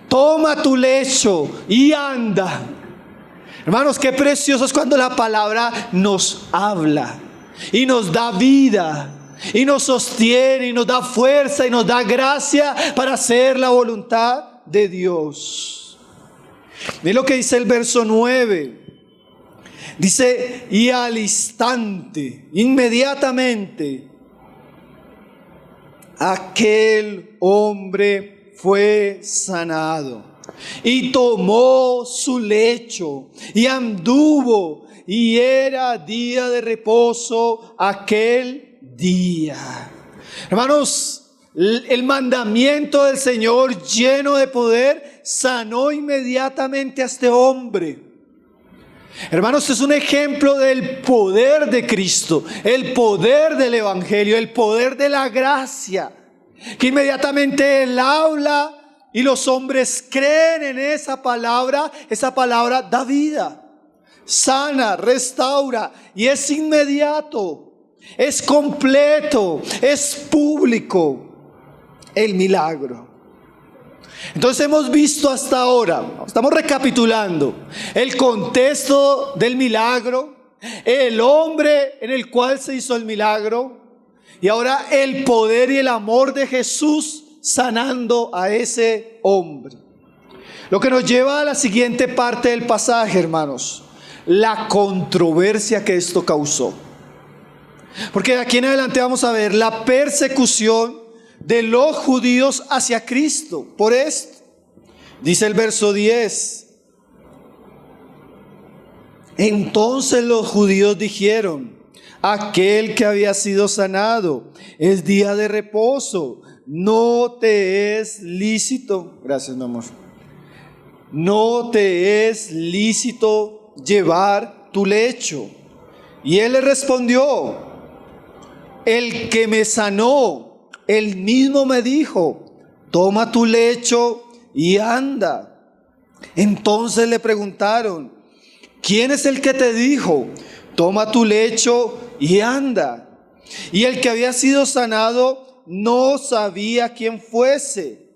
toma tu lecho y anda. Hermanos, qué precioso es cuando la palabra nos habla y nos da vida y nos sostiene y nos da fuerza y nos da gracia para hacer la voluntad de Dios. Miren lo que dice el verso 9. Dice, y al instante, inmediatamente, aquel hombre fue sanado y tomó su lecho y anduvo, y era día de reposo aquel día. Hermanos, el mandamiento del Señor lleno de poder sanó inmediatamente a este hombre. Hermanos, este es un ejemplo del poder de Cristo, el poder del Evangelio, el poder de la gracia, que inmediatamente Él habla y los hombres creen en esa palabra da vida, sana, restaura, y es inmediato, es completo, es público el milagro. Entonces hemos visto hasta ahora, estamos recapitulando, el contexto del milagro, el hombre en el cual se hizo el milagro, y ahora el poder y el amor de Jesús sanando a ese hombre. Lo que nos lleva a la siguiente parte del pasaje, hermanos, la controversia que esto causó. Porque de aquí en adelante vamos a ver la persecución de los judíos hacia Cristo. Por esto, dice el verso 10. Entonces los judíos dijeron: aquel que había sido sanado, es día de reposo, no te es lícito. Gracias, mi amor. No te es lícito llevar tu lecho. Y él le respondió: el que me sanó, él mismo me dijo: toma tu lecho y anda. Entonces le preguntaron: ¿quién es el que te dijo: toma tu lecho y anda? Y el que había sido sanado no sabía quién fuese,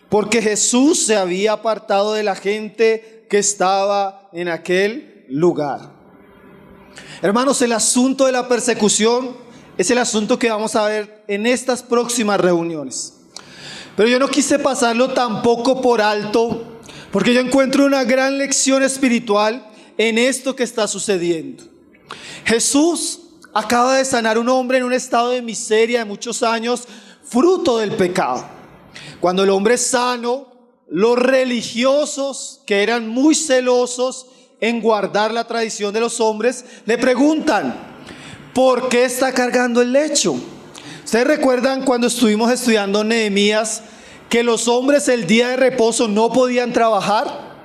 porque Jesús se había apartado de la gente que estaba en aquel lugar. Hermanos, el asunto de la persecución es el asunto que vamos a ver en estas próximas reuniones. Pero yo no quise pasarlo tampoco por alto, porque yo encuentro una gran lección espiritual en esto que está sucediendo. Jesús acaba de sanar a un hombre en un estado de miseria de muchos años, fruto del pecado. Cuando el hombre es sano, los religiosos, que eran muy celosos en guardar la tradición de los hombres, le preguntan: ¿por qué está cargando el lecho? ¿Ustedes recuerdan cuando estuvimos estudiando Nehemías que los hombres el día de reposo no podían trabajar?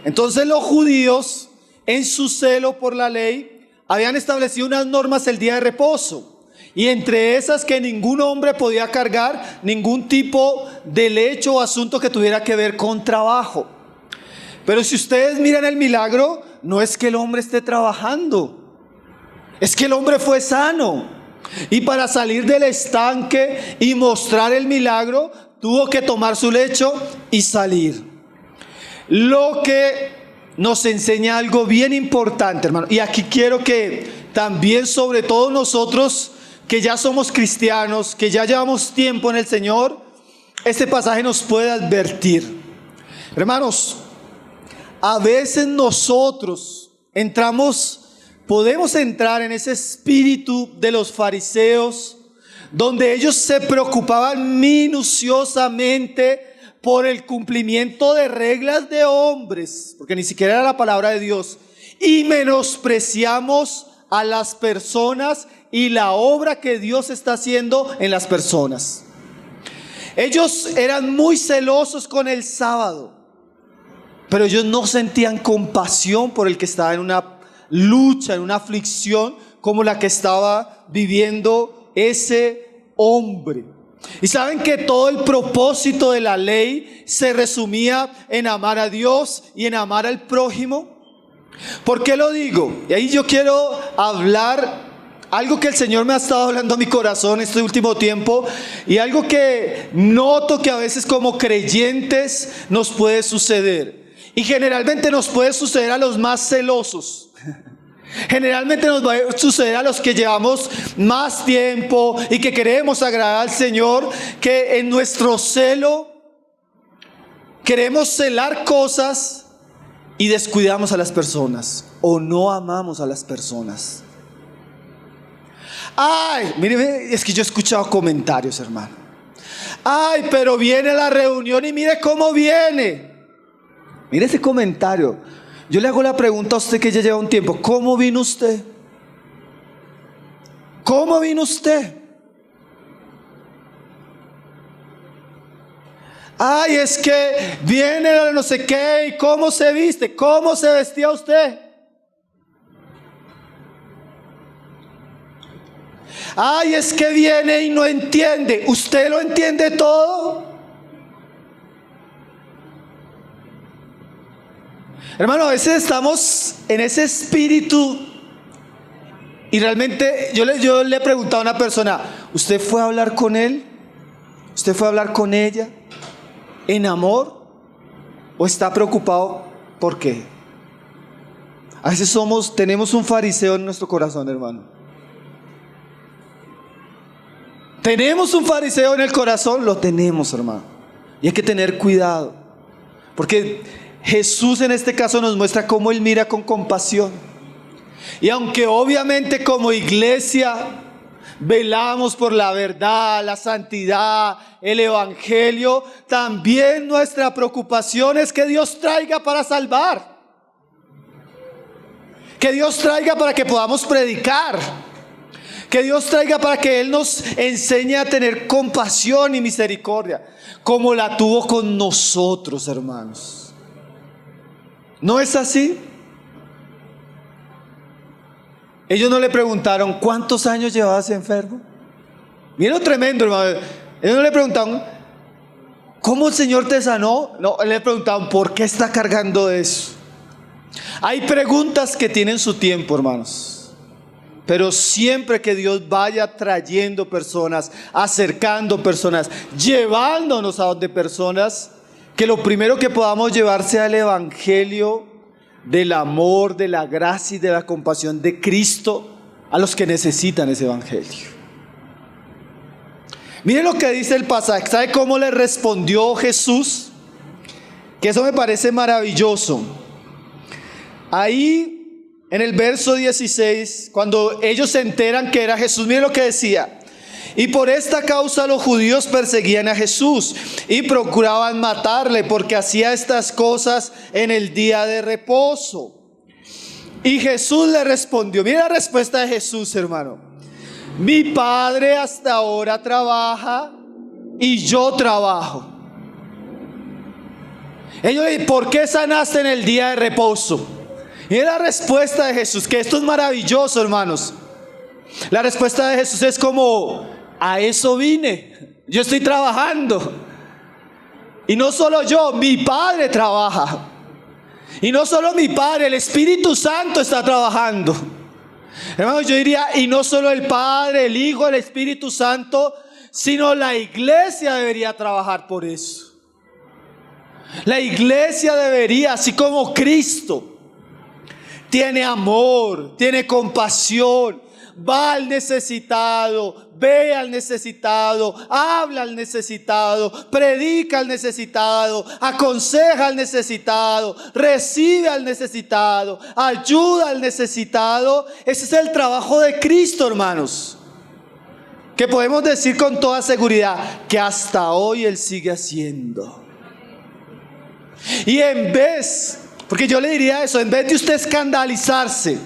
Entonces los judíos, en su celo por la ley, habían establecido unas normas el día de reposo. Y entre esas, que ningún hombre podía cargar ningún tipo de lecho o asunto que tuviera que ver con trabajo. Pero si ustedes miran el milagro, no es que el hombre esté trabajando, es que el hombre fue sano. Y para salir del estanque y mostrar el milagro, tuvo que tomar su lecho y salir. Lo que nos enseña algo bien importante, hermano. Y aquí quiero que también, sobre todo nosotros que ya somos cristianos, que ya llevamos tiempo en el Señor, este pasaje nos puede advertir. Hermanos, a veces nosotros podemos entrar en ese espíritu de los fariseos, donde ellos se preocupaban minuciosamente por el cumplimiento de reglas de hombres, porque ni siquiera era la palabra de Dios, y menospreciamos a las personas y la obra que Dios está haciendo en las personas. Ellos eran muy celosos con el sábado, pero ellos no sentían compasión por el que estaba en una lucha, en una aflicción como la que estaba viviendo ese hombre. Y saben que todo el propósito de la ley se resumía en amar a Dios y en amar al prójimo. ¿Por qué lo digo? Y ahí yo quiero hablar algo que el Señor me ha estado hablando a mi corazón este último tiempo, y algo que noto que a veces como creyentes nos puede suceder. Y generalmente nos puede suceder a los más celosos. Generalmente nos va a suceder a los que llevamos más tiempo y que queremos agradar al Señor, que en nuestro celo queremos celar cosas y descuidamos a las personas o no amamos a las personas. Ay, mire, es que yo he escuchado comentarios, hermano. Ay, pero viene la reunión y mire cómo viene. Mire ese comentario. Yo le hago la pregunta a usted que ya lleva un tiempo: ¿cómo vino usted? ¿Cómo vino usted? Ay, es que viene la no sé qué, y cómo se viste, cómo se vestía usted. Ay, es que viene y no entiende. ¿Usted lo entiende todo? Hermano, a veces estamos en ese espíritu y realmente yo le he preguntado a una persona: ¿usted fue a hablar con él? ¿Usted fue a hablar con ella? en amor o está preocupado por qué? A veces tenemos un fariseo en nuestro corazón, hermano. ¿Tenemos un fariseo en el corazón? Lo tenemos, hermano. Y hay que tener cuidado. Porque Jesús en este caso nos muestra cómo Él mira con compasión. Y aunque obviamente como iglesia velamos por la verdad, la santidad, el evangelio, también nuestra preocupación es que Dios traiga para salvar. Que Dios traiga para que podamos predicar. Que Dios traiga para que Él nos enseñe a tener compasión y misericordia, como la tuvo con nosotros, hermanos. ¿No es así? Ellos no le preguntaron, ¿cuántos años llevabas enfermo? Miren lo tremendo, hermano. Ellos no le preguntaron, ¿cómo el Señor te sanó? No, le preguntaron, ¿por qué está cargando eso? Hay preguntas que tienen su tiempo, hermanos. Pero siempre que Dios vaya trayendo personas, acercando personas, llevándonos a donde personas, que lo primero que podamos llevar sea el evangelio del amor, de la gracia y de la compasión de Cristo a los que necesitan ese evangelio. Miren lo que dice el pasaje. ¿Sabe cómo le respondió Jesús? Que eso me parece maravilloso. Ahí en el verso 16, cuando ellos se enteran que era Jesús, miren lo que decía. Y por esta causa los judíos perseguían a Jesús y procuraban matarle, porque hacía estas cosas en el día de reposo. Y Jesús le respondió, mira la respuesta de Jesús, hermano. Mi Padre hasta ahora trabaja y yo trabajo. Ellos le dicen, ¿por qué sanaste en el día de reposo? Y la respuesta de Jesús, que esto es maravilloso, hermanos. La respuesta de Jesús es como, a eso vine, yo estoy trabajando. Y no solo yo, mi Padre trabaja. Y no solo mi Padre, el Espíritu Santo está trabajando. Hermanos, yo diría, y no solo el Padre, el Hijo, el Espíritu Santo, sino la iglesia debería trabajar por eso. La iglesia debería, así como Cristo tiene amor, tiene compasión, va al necesitado, ve al necesitado, habla al necesitado, predica al necesitado, aconseja al necesitado, recibe al necesitado, ayuda al necesitado. Ese es el trabajo de Cristo, hermanos, que podemos decir con toda seguridad que hasta hoy Él sigue haciendo. Y en vez, porque yo le diría eso, en vez de usted escandalizarse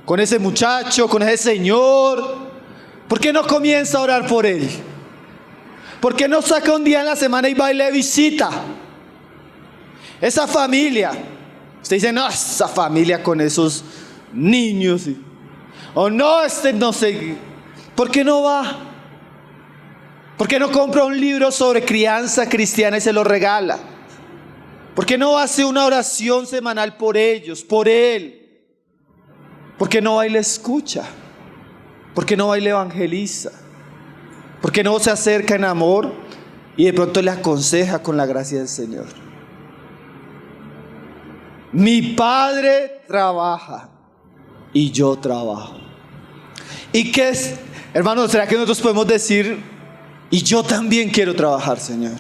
con ese muchacho, con ese señor, ¿por qué no comienza a orar por él? ¿Por qué no saca un día en la semana y va y le visita? Esa familia, usted dice, no, esa familia con esos niños, o no, no sé, ¿por qué no va? ¿Por qué no compra un libro sobre crianza cristiana y se lo regala? ¿Por qué no hace una oración semanal por ellos, por él? ¿Por qué no va y le escucha? ¿Por qué no va y le evangeliza? ¿Por qué no se acerca en amor y de pronto le aconseja con la gracia del Señor? Mi Padre trabaja y yo trabajo. ¿Y qué es, hermanos? ¿Será que nosotros podemos decir, y yo también quiero trabajar, Señor?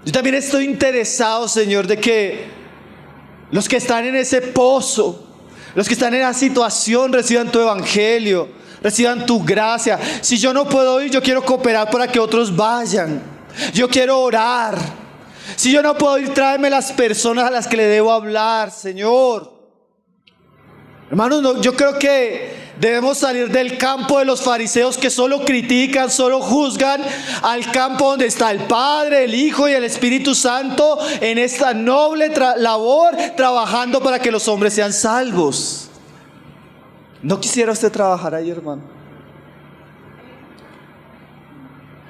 Yo también estoy interesado, Señor, de que los que están en ese pozo, los que están en esa situación, reciban tu evangelio, reciban tu gracia. Si yo no puedo ir, yo quiero cooperar para que otros vayan. Yo quiero orar. Si yo no puedo ir, tráeme las personas a las que le debo hablar, Señor. Hermanos, yo creo que debemos salir del campo de los fariseos que solo critican, solo juzgan, al campo donde está el Padre, el Hijo y el Espíritu Santo en esta noble labor, trabajando para que los hombres sean salvos. ¿No quisiera usted trabajar ahí, hermano?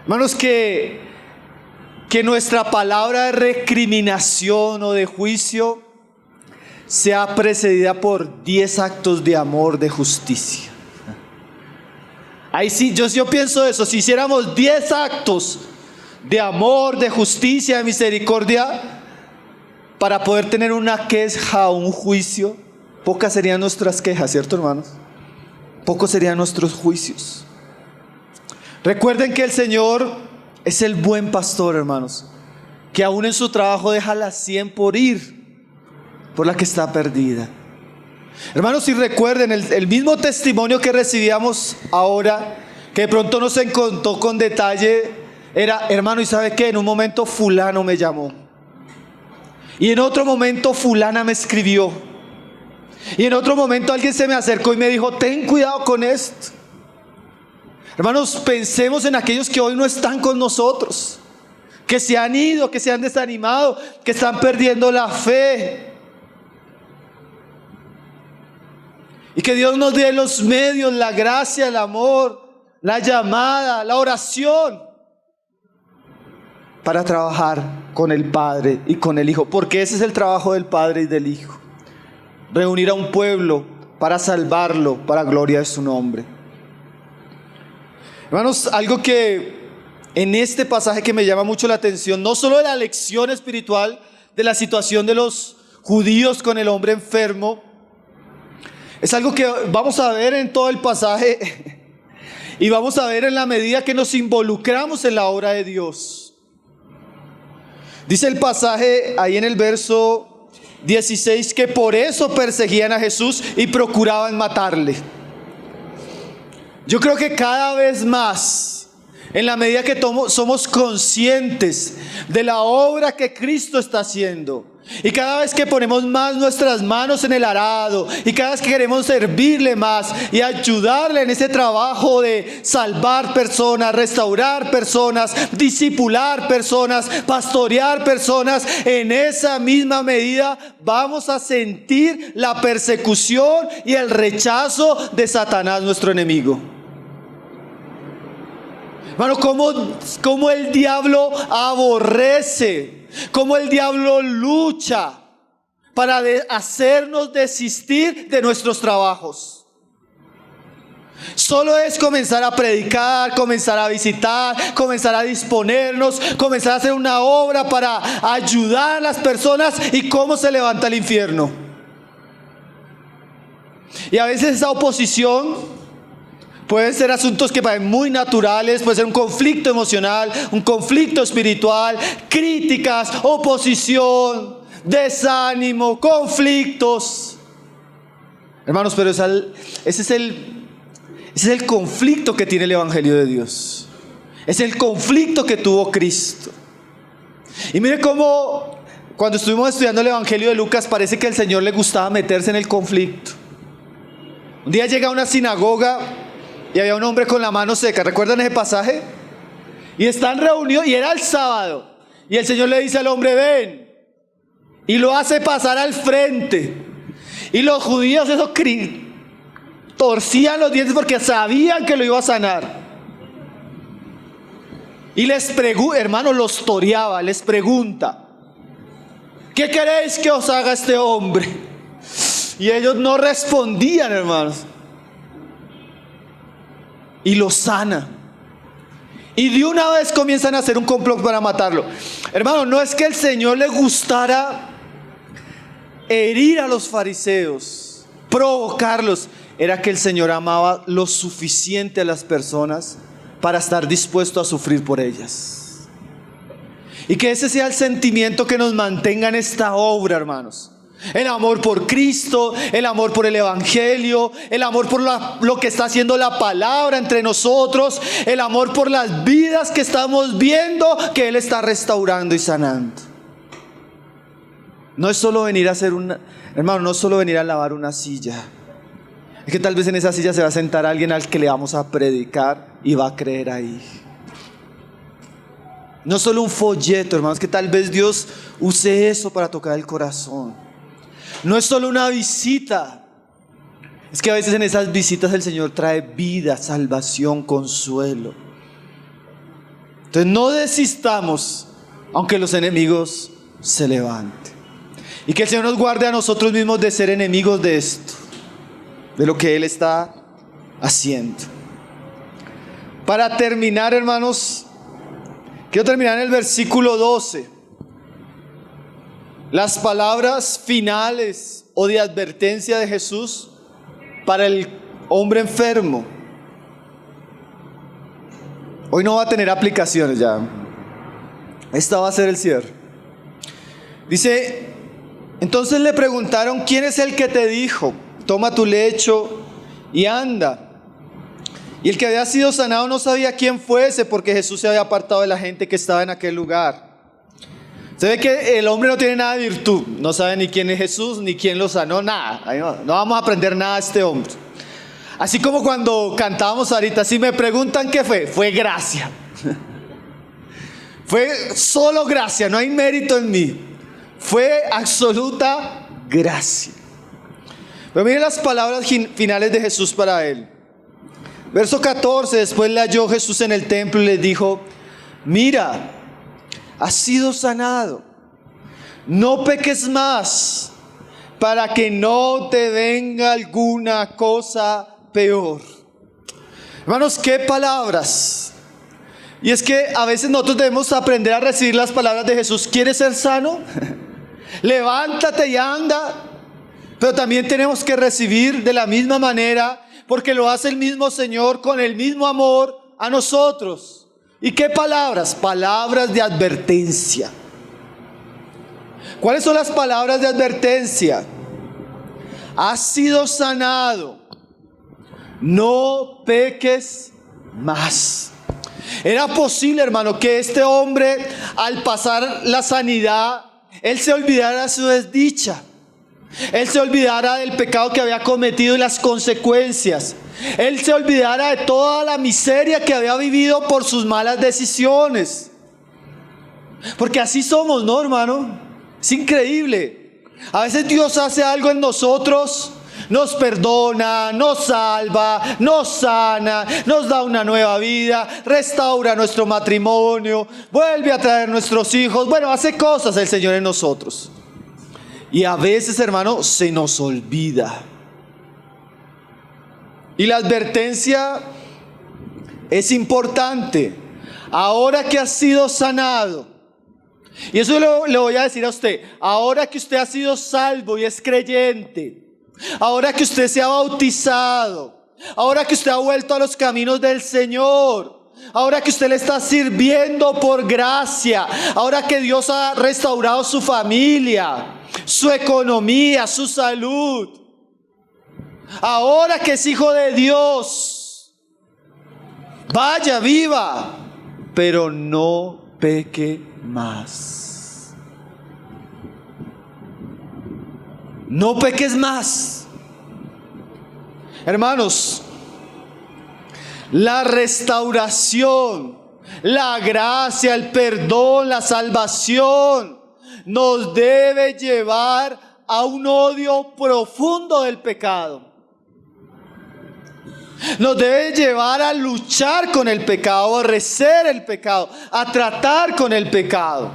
Hermanos, que nuestra palabra de recriminación o de juicio sea precedida por 10 actos de amor, de justicia. Ahí sí, yo pienso eso. Si hiciéramos 10 actos de amor, de justicia, de misericordia, para poder tener una queja o un juicio, pocas serían nuestras quejas, ¿cierto, hermanos? Pocos serían nuestros juicios. Recuerden que el Señor es el buen pastor, hermanos, que aún en su trabajo deja las 100 por ir por la que está perdida. Hermanos, si recuerden el mismo testimonio que recibíamos ahora, que de pronto nos contó con detalle, era: hermano, ¿y sabe qué? En un momento fulano me llamó, y en otro momento fulana me escribió, y en otro momento alguien se me acercó y me dijo: ten cuidado con esto. Hermanos, pensemos en aquellos que hoy no están con nosotros, que se han ido, que se han desanimado, que están perdiendo la fe. Y que Dios nos dé los medios, la gracia, el amor, la llamada, la oración, para trabajar con el Padre y con el Hijo. Porque ese es el trabajo del Padre y del Hijo: reunir a un pueblo para salvarlo, para gloria de su nombre. Hermanos, algo que en este pasaje que me llama mucho la atención, no solo de la lección espiritual de la situación de los judíos con el hombre enfermo, es algo que vamos a ver en todo el pasaje y vamos a ver en la medida que nos involucramos en la obra de Dios. Dice el pasaje ahí en el verso 16 que por eso perseguían a Jesús y procuraban matarle. Yo creo que cada vez más, en la medida que somos conscientes de la obra que Cristo está haciendo, y cada vez que ponemos más nuestras manos en el arado, y cada vez que queremos servirle más y ayudarle en ese trabajo de salvar personas, restaurar personas, discipular personas, pastorear personas, en esa misma medida vamos a sentir la persecución y el rechazo de Satanás, nuestro enemigo. Hermano, cómo el diablo aborrece, cómo el diablo lucha para hacernos desistir de nuestros trabajos. Solo es comenzar a predicar, comenzar a visitar, comenzar a disponernos, comenzar a hacer una obra para ayudar a las personas, y cómo se levanta el infierno. Y a veces esa oposición pueden ser asuntos que parecen muy naturales, puede ser un conflicto emocional, un conflicto espiritual, críticas, oposición, desánimo, conflictos. Hermanos, pero ese es el conflicto que tiene el Evangelio de Dios. Es el conflicto que tuvo Cristo. Y mire cómo cuando estuvimos estudiando el Evangelio de Lucas, parece que al Señor le gustaba meterse en el conflicto. Un día llega a una sinagoga y había un hombre con la mano seca. ¿Recuerdan ese pasaje? Y están reunidos, y era el sábado, y el Señor le dice al hombre: ven, y lo hace pasar al frente. Y los judíos torcían los dientes porque sabían que lo iba a sanar. Y les pregunta, hermano, los toreaba, les pregunta: ¿qué queréis que os haga este hombre? Y ellos no respondían, hermanos. Y lo sana. Y de una vez comienzan a hacer un complot para matarlo. Hermano, no es que el Señor le gustara herir a los fariseos, provocarlos. Era que el Señor amaba lo suficiente a las personas para estar dispuesto a sufrir por ellas. Y que ese sea el sentimiento que nos mantenga en esta obra, hermanos. El amor por Cristo, el amor por el Evangelio, el amor por lo que está haciendo la palabra entre nosotros, el amor por las vidas que estamos viendo que Él está restaurando y sanando. No es solo venir a hacer hermano, no es solo venir a lavar una silla. Es que tal vez en esa silla se va a sentar alguien al que le vamos a predicar y va a creer ahí. No es solo un folleto, hermanos, que tal vez Dios use eso para tocar el corazón. No es solo una visita. Es que a veces en esas visitas el Señor trae vida, salvación, consuelo. Entonces no desistamos aunque los enemigos se levanten. Y que el Señor nos guarde a nosotros mismos de ser enemigos de esto, de lo que Él está haciendo. Para terminar, hermanos, Quiero terminar en el versículo 12. Las palabras finales o de advertencia de Jesús para el hombre enfermo. Hoy no va a tener aplicaciones ya. Esta va a ser el cierre. Dice, entonces le preguntaron, ¿quién es el que te dijo? Toma tu lecho y anda. Y el que había sido sanado no sabía quién fuese, porque Jesús se había apartado de la gente que estaba en aquel lugar. Se ve que el hombre no tiene nada de virtud, no sabe ni quién es Jesús, ni quién lo sanó, nada. No vamos a aprender nada de este hombre. Así como cuando cantábamos ahorita, si me preguntan qué fue gracia. Fue solo gracia, no hay mérito en mí. Fue absoluta gracia. Pero miren las palabras finales de Jesús para él. Verso 14, después le halló Jesús en el templo y le dijo, mira, has sido sanado, no peques más, para que no te venga alguna cosa peor. Hermanos, qué palabras. Y es que a veces nosotros debemos aprender a recibir las palabras de Jesús. ¿Quieres ser sano? Levántate y anda. Pero también tenemos que recibir de la misma manera, porque lo hace el mismo Señor con el mismo amor a nosotros. ¿Y qué palabras? Palabras de advertencia. ¿Cuáles son las palabras de advertencia? Has sido sanado, no peques más. Era posible, hermano, que este hombre, al pasar la sanidad, él se olvidara de su desdicha. Él se olvidara del pecado que había cometido y las consecuencias. Él se olvidara de toda la miseria que había vivido por sus malas decisiones. Porque así somos, ¿no, hermano? Es increíble. A veces Dios hace algo en nosotros, nos perdona, nos salva, nos sana, nos da una nueva vida, restaura nuestro matrimonio, vuelve a traer nuestros hijos. Bueno, hace cosas el Señor en nosotros. Y a veces, hermano, se nos olvida. Y la advertencia es importante. Ahora que ha sido sanado, y eso le voy a decir a usted, ahora que usted ha sido salvo y es creyente, ahora que usted se ha bautizado, ahora que usted ha vuelto a los caminos del Señor, ahora que usted le está sirviendo por gracia, ahora que Dios ha restaurado su familia, su economía, su salud, ahora que es hijo de Dios, vaya, viva, pero no peque más. No peques más. Hermanos, la restauración, la gracia, el perdón, la salvación nos debe llevar a un odio profundo del pecado. Nos debe llevar a luchar con el pecado, a aborrecer el pecado, a tratar con el pecado.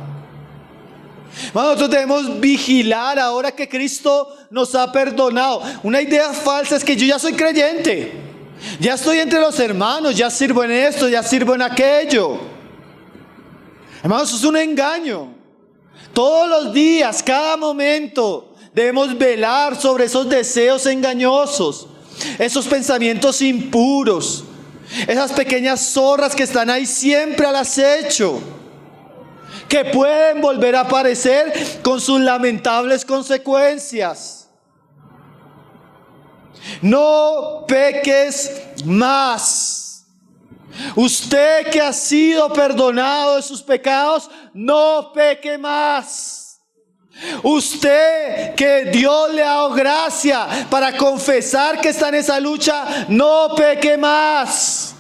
Nosotros debemos vigilar ahora que Cristo nos ha perdonado. Una idea falsa es que yo ya soy creyente, ya estoy entre los hermanos, ya sirvo en esto, ya sirvo en aquello. Hermanos, eso es un engaño. Todos los días, cada momento, debemos velar sobre esos deseos engañosos, esos pensamientos impuros, esas pequeñas zorras que están ahí siempre al acecho, que pueden volver a aparecer con sus lamentables consecuencias. No peques más. Usted que ha sido perdonado de sus pecados, no peque más. Usted que Dios le ha dado gracia para confesar que está en esa lucha, no peque más.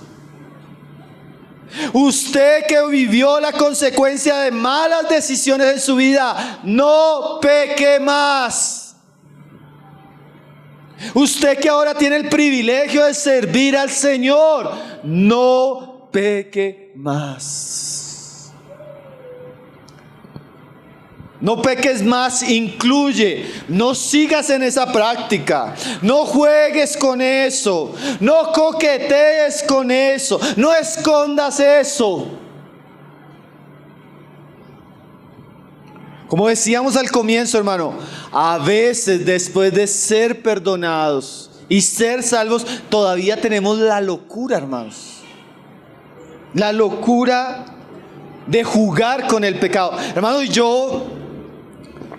Usted que vivió la consecuencia de malas decisiones en su vida, no peque más. Usted que ahora tiene el privilegio de servir al Señor, no peque más. No peques más incluye, no sigas en esa práctica, no juegues con eso, no coquetees con eso, no escondas eso. Como decíamos al comienzo, hermano, a veces después de ser perdonados y ser salvos, todavía tenemos la locura, hermanos. La locura de jugar con el pecado. Hermanos, yo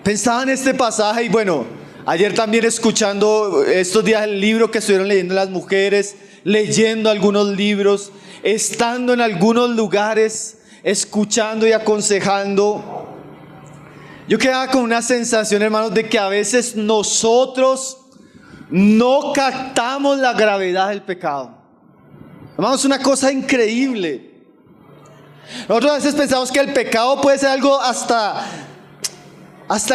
pensaba en este pasaje y bueno, ayer también escuchando estos días el libro que estuvieron leyendo las mujeres, leyendo algunos libros, estando en algunos lugares, escuchando y aconsejando. Yo quedaba con una sensación, hermanos, de que a veces nosotros no captamos la gravedad del pecado. Hermanos, es una cosa increíble. Nosotros a veces pensamos que el pecado puede ser algo hasta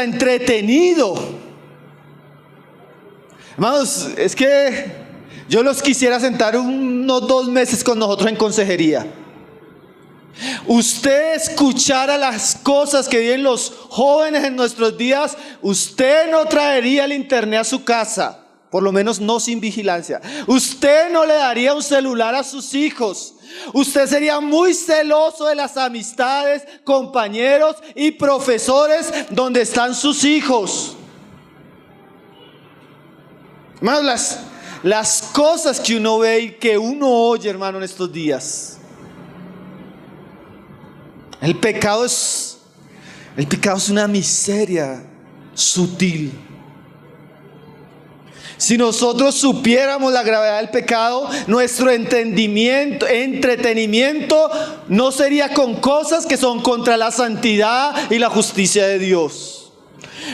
entretenido. Hermanos, es que yo los quisiera sentar unos 2 meses con nosotros en consejería. Usted escuchara las cosas que viven los jóvenes en nuestros días, usted no traería el internet a su casa, por lo menos no sin vigilancia. Usted no le daría un celular a sus hijos. Usted sería muy celoso de las amistades, compañeros y profesores donde están sus hijos. Hermanos, las cosas que uno ve y que uno oye, hermano, en estos días. El pecado es una miseria sutil. Si nosotros supiéramos la gravedad del pecado, nuestro entretenimiento no sería con cosas que son contra la santidad y la justicia de Dios.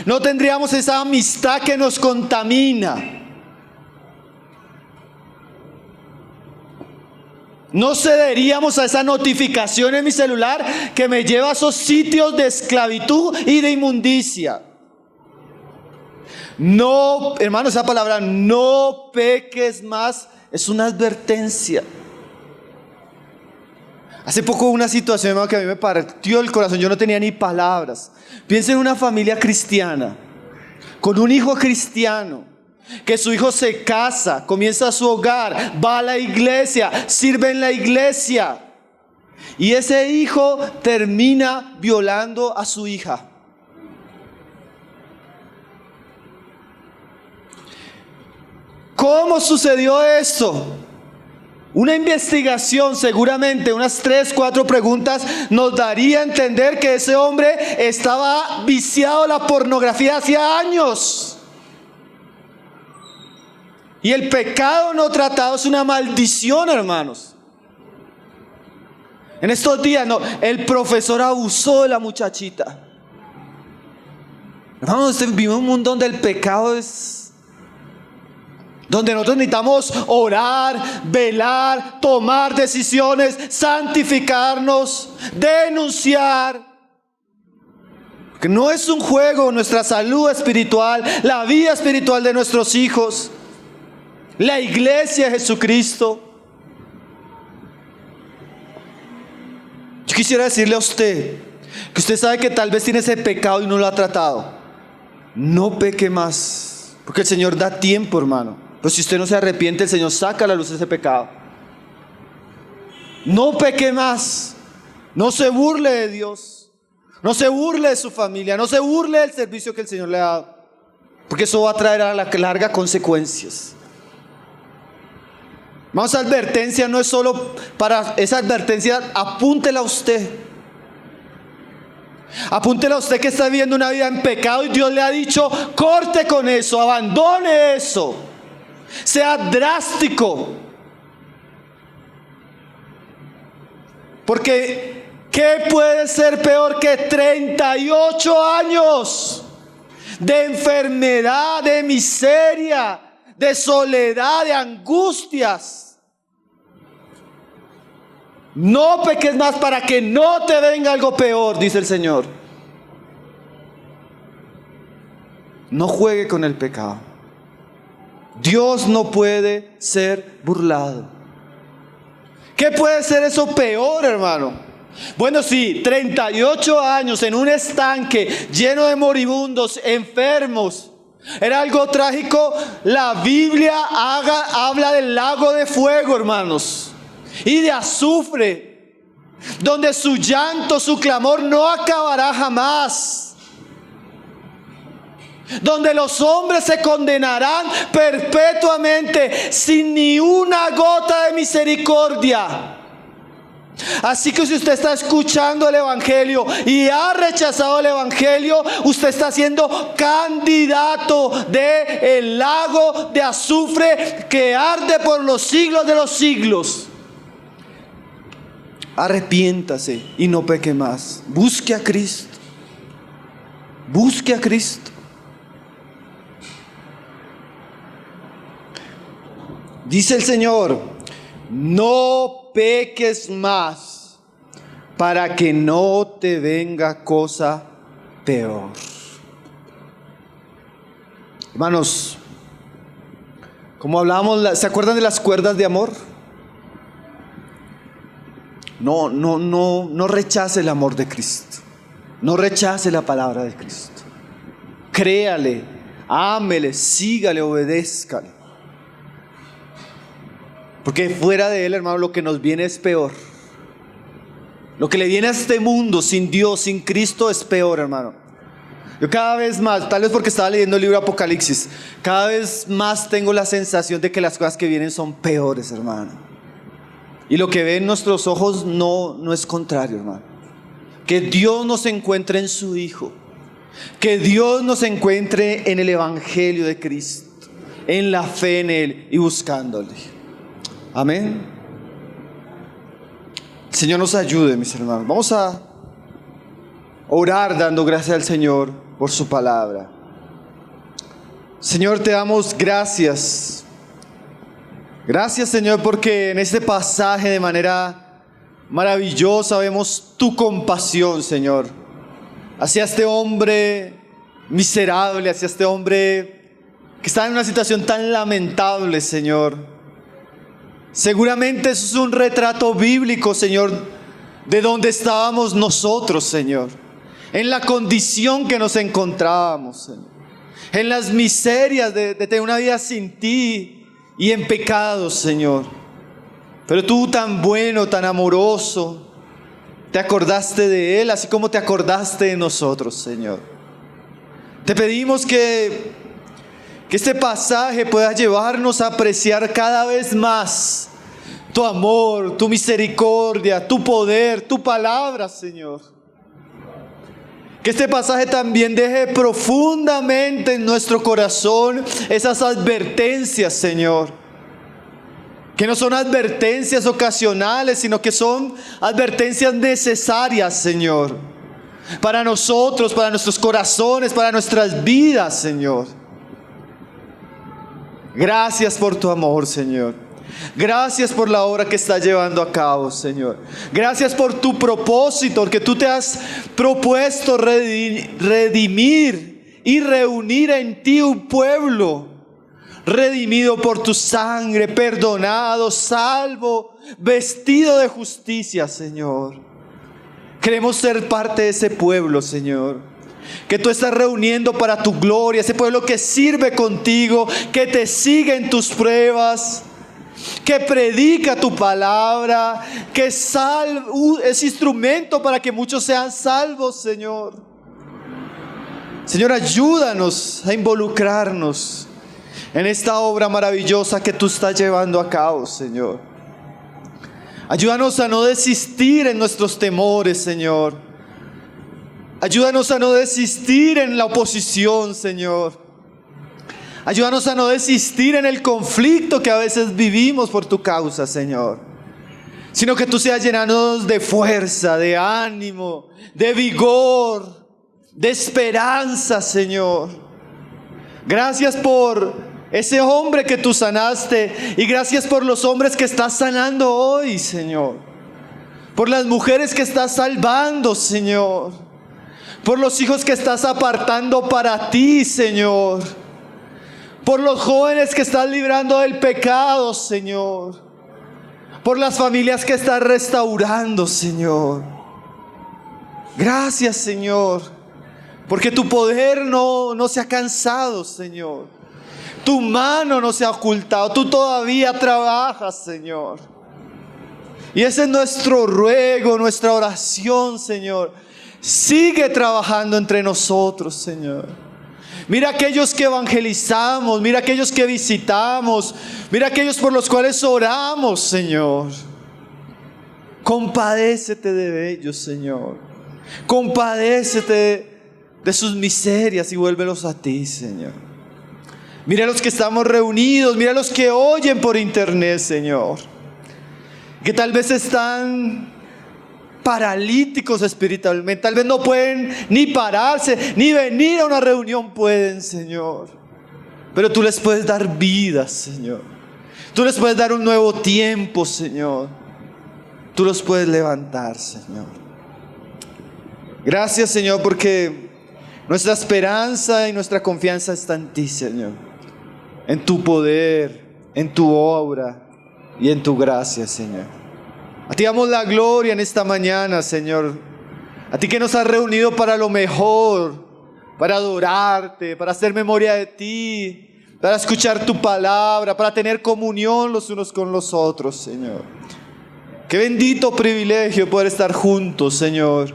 No tendríamos esa amistad que nos contamina. No cederíamos a esa notificación en mi celular que me lleva a esos sitios de esclavitud y de inmundicia. No, hermano, esa palabra no peques más es una advertencia. Hace poco hubo una situación, hermano, que a mí me partió el corazón. Yo no tenía ni palabras. Piensa en una familia cristiana con un hijo cristiano, que su hijo se casa, comienza su hogar, va a la iglesia, sirve en la iglesia, y ese hijo termina violando a su hija. ¿Cómo sucedió esto? Una investigación, seguramente unas 3, 4 preguntas, nos daría a entender que ese hombre estaba viciado a la pornografía hacía años. Y el pecado no tratado es una maldición, hermanos. En estos días, el profesor abusó de la muchachita. Hermanos, vivimos en un mundo donde el pecado es... donde nosotros necesitamos orar, velar, tomar decisiones, santificarnos, denunciar. Porque no es un juego nuestra salud espiritual, la vida espiritual de nuestros hijos. La iglesia de Jesucristo. Yo quisiera decirle a usted que usted sabe que tal vez tiene ese pecado y no lo ha tratado. No peque más, porque el Señor da tiempo, hermano. Pero si usted no se arrepiente, el Señor saca a la luz ese pecado. No peque más. No se burle de Dios. No se burle de su familia. No se burle del servicio que el Señor le ha dado, porque eso va a traer a la larga consecuencias. Vamos, a advertencia no es solo para esa advertencia, apúntela a usted. Apúntela a usted que está viviendo una vida en pecado y Dios le ha dicho: corte con eso, abandone eso, sea drástico. Porque ¿qué puede ser peor que 38 años de enfermedad, de miseria, de soledad, de angustias? No peques más para que no te venga algo peor, dice el Señor. No juegue con el pecado. Dios no puede ser burlado. ¿Qué puede ser eso peor, hermano? Bueno, sí, 38 años en un estanque lleno de moribundos, enfermos. Era algo trágico. La Biblia habla del lago de fuego, hermanos, y de azufre, donde su llanto, su clamor no acabará jamás. donde los hombres se condenarán perpetuamente sin ni una gota de misericordia. Así que si usted está escuchando el Evangelio y ha rechazado el Evangelio, usted está siendo candidato del lago de azufre que arde por los siglos de los siglos. Arrepiéntase y no peque más. Busque a Cristo. Busque a Cristo. Dice el Señor: no peques más, para que no te venga cosa peor. Hermanos, como hablábamos, ¿se acuerdan de las cuerdas de amor? No rechace el amor de Cristo. No rechace la palabra de Cristo. Créale, ámele, sígale, obedézcale. Porque fuera de Él, hermano, lo que nos viene es peor. Lo que le viene a este mundo sin Dios, sin Cristo, es peor, hermano. Yo cada vez más, tal vez porque estaba leyendo el libro de Apocalipsis, cada vez más tengo la sensación de que las cosas que vienen son peores, hermano. Y lo que ven nuestros ojos no es contrario, hermano. Que Dios nos encuentre en su Hijo. Que Dios nos encuentre en el Evangelio de Cristo, en la fe en Él y buscándole. Amén. El Señor nos ayude, mis hermanos. Vamos a orar dando gracias al Señor por su palabra. Señor, te damos gracias. Gracias, Señor, porque en este pasaje de manera maravillosa vemos tu compasión, Señor, hacia este hombre miserable, hacia este hombre que está en una situación tan lamentable, Señor. Seguramente eso es un retrato bíblico, Señor, de donde estábamos nosotros, Señor, en la condición que nos encontrábamos, Señor, en las miserias de tener una vida sin ti y en pecados, Señor. Pero tú, tan bueno, tan amoroso, te acordaste de Él, así como te acordaste de nosotros, Señor. Te pedimos que este pasaje pueda llevarnos a apreciar cada vez más tu amor, tu misericordia, tu poder, tu palabra, Señor. Que este pasaje también deje profundamente en nuestro corazón esas advertencias, Señor. Que no son advertencias ocasionales, sino que son advertencias necesarias, Señor. Para nosotros, para nuestros corazones, para nuestras vidas, Señor. Gracias por tu amor, Señor. Gracias por la obra que estás llevando a cabo, Señor. Gracias por tu propósito, porque tú te has propuesto redimir y reunir en ti un pueblo redimido por tu sangre, perdonado, salvo, vestido de justicia, Señor. Queremos ser parte de ese pueblo, Señor, que tú estás reuniendo para tu gloria, ese pueblo que sirve contigo, que te sigue en tus pruebas, que predica tu palabra, que es instrumento para que muchos sean salvos, Señor. Señor, ayúdanos a involucrarnos en esta obra maravillosa que tú estás llevando a cabo, Señor. Ayúdanos a no desistir en nuestros temores, Señor. Ayúdanos a no desistir en la oposición, Señor. Ayúdanos a no desistir en el conflicto que a veces vivimos por tu causa, Señor. Sino que tú seas llenándonos de fuerza, de ánimo, de vigor, de esperanza, Señor. Gracias por ese hombre que tú sanaste y gracias por los hombres que estás sanando hoy, Señor. Por las mujeres que estás salvando, Señor. Por los hijos que estás apartando para ti, Señor. Por los jóvenes que estás librando del pecado, Señor. Por las familias que estás restaurando, Señor. Gracias, Señor, porque tu poder no se ha cansado, Señor. Tu mano no se ha ocultado. Tú todavía trabajas, Señor. Y ese es nuestro ruego, nuestra oración, Señor. Sigue trabajando entre nosotros, Señor. Mira aquellos que evangelizamos, mira aquellos que visitamos, mira aquellos por los cuales oramos, Señor. Compadécete de ellos, Señor. Compadécete de sus miserias y vuélvelos a ti, Señor. Mira a los que estamos reunidos, mira a los que oyen por internet, Señor, que tal vez están paralíticos espiritualmente, tal vez no pueden ni pararse, ni venir a una reunión pueden, Señor. Pero tú les puedes dar vida, Señor. Tú les puedes dar un nuevo tiempo, Señor. Tú los puedes levantar, Señor. Gracias, Señor, porque nuestra esperanza y nuestra confianza está en ti, Señor. En tu poder, en tu obra y en tu gracia, Señor. A ti damos la gloria en esta mañana, Señor. A ti que nos has reunido para lo mejor, para adorarte, para hacer memoria de ti, para escuchar tu palabra, para tener comunión los unos con los otros, Señor. Qué bendito privilegio poder estar juntos, Señor,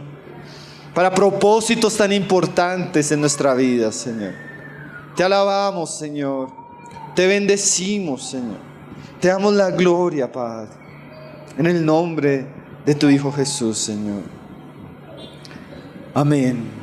para propósitos tan importantes en nuestra vida, Señor. Te alabamos, Señor. Te bendecimos, Señor. Te damos la gloria, Padre. En el nombre de tu Hijo Jesús, Señor. Amén.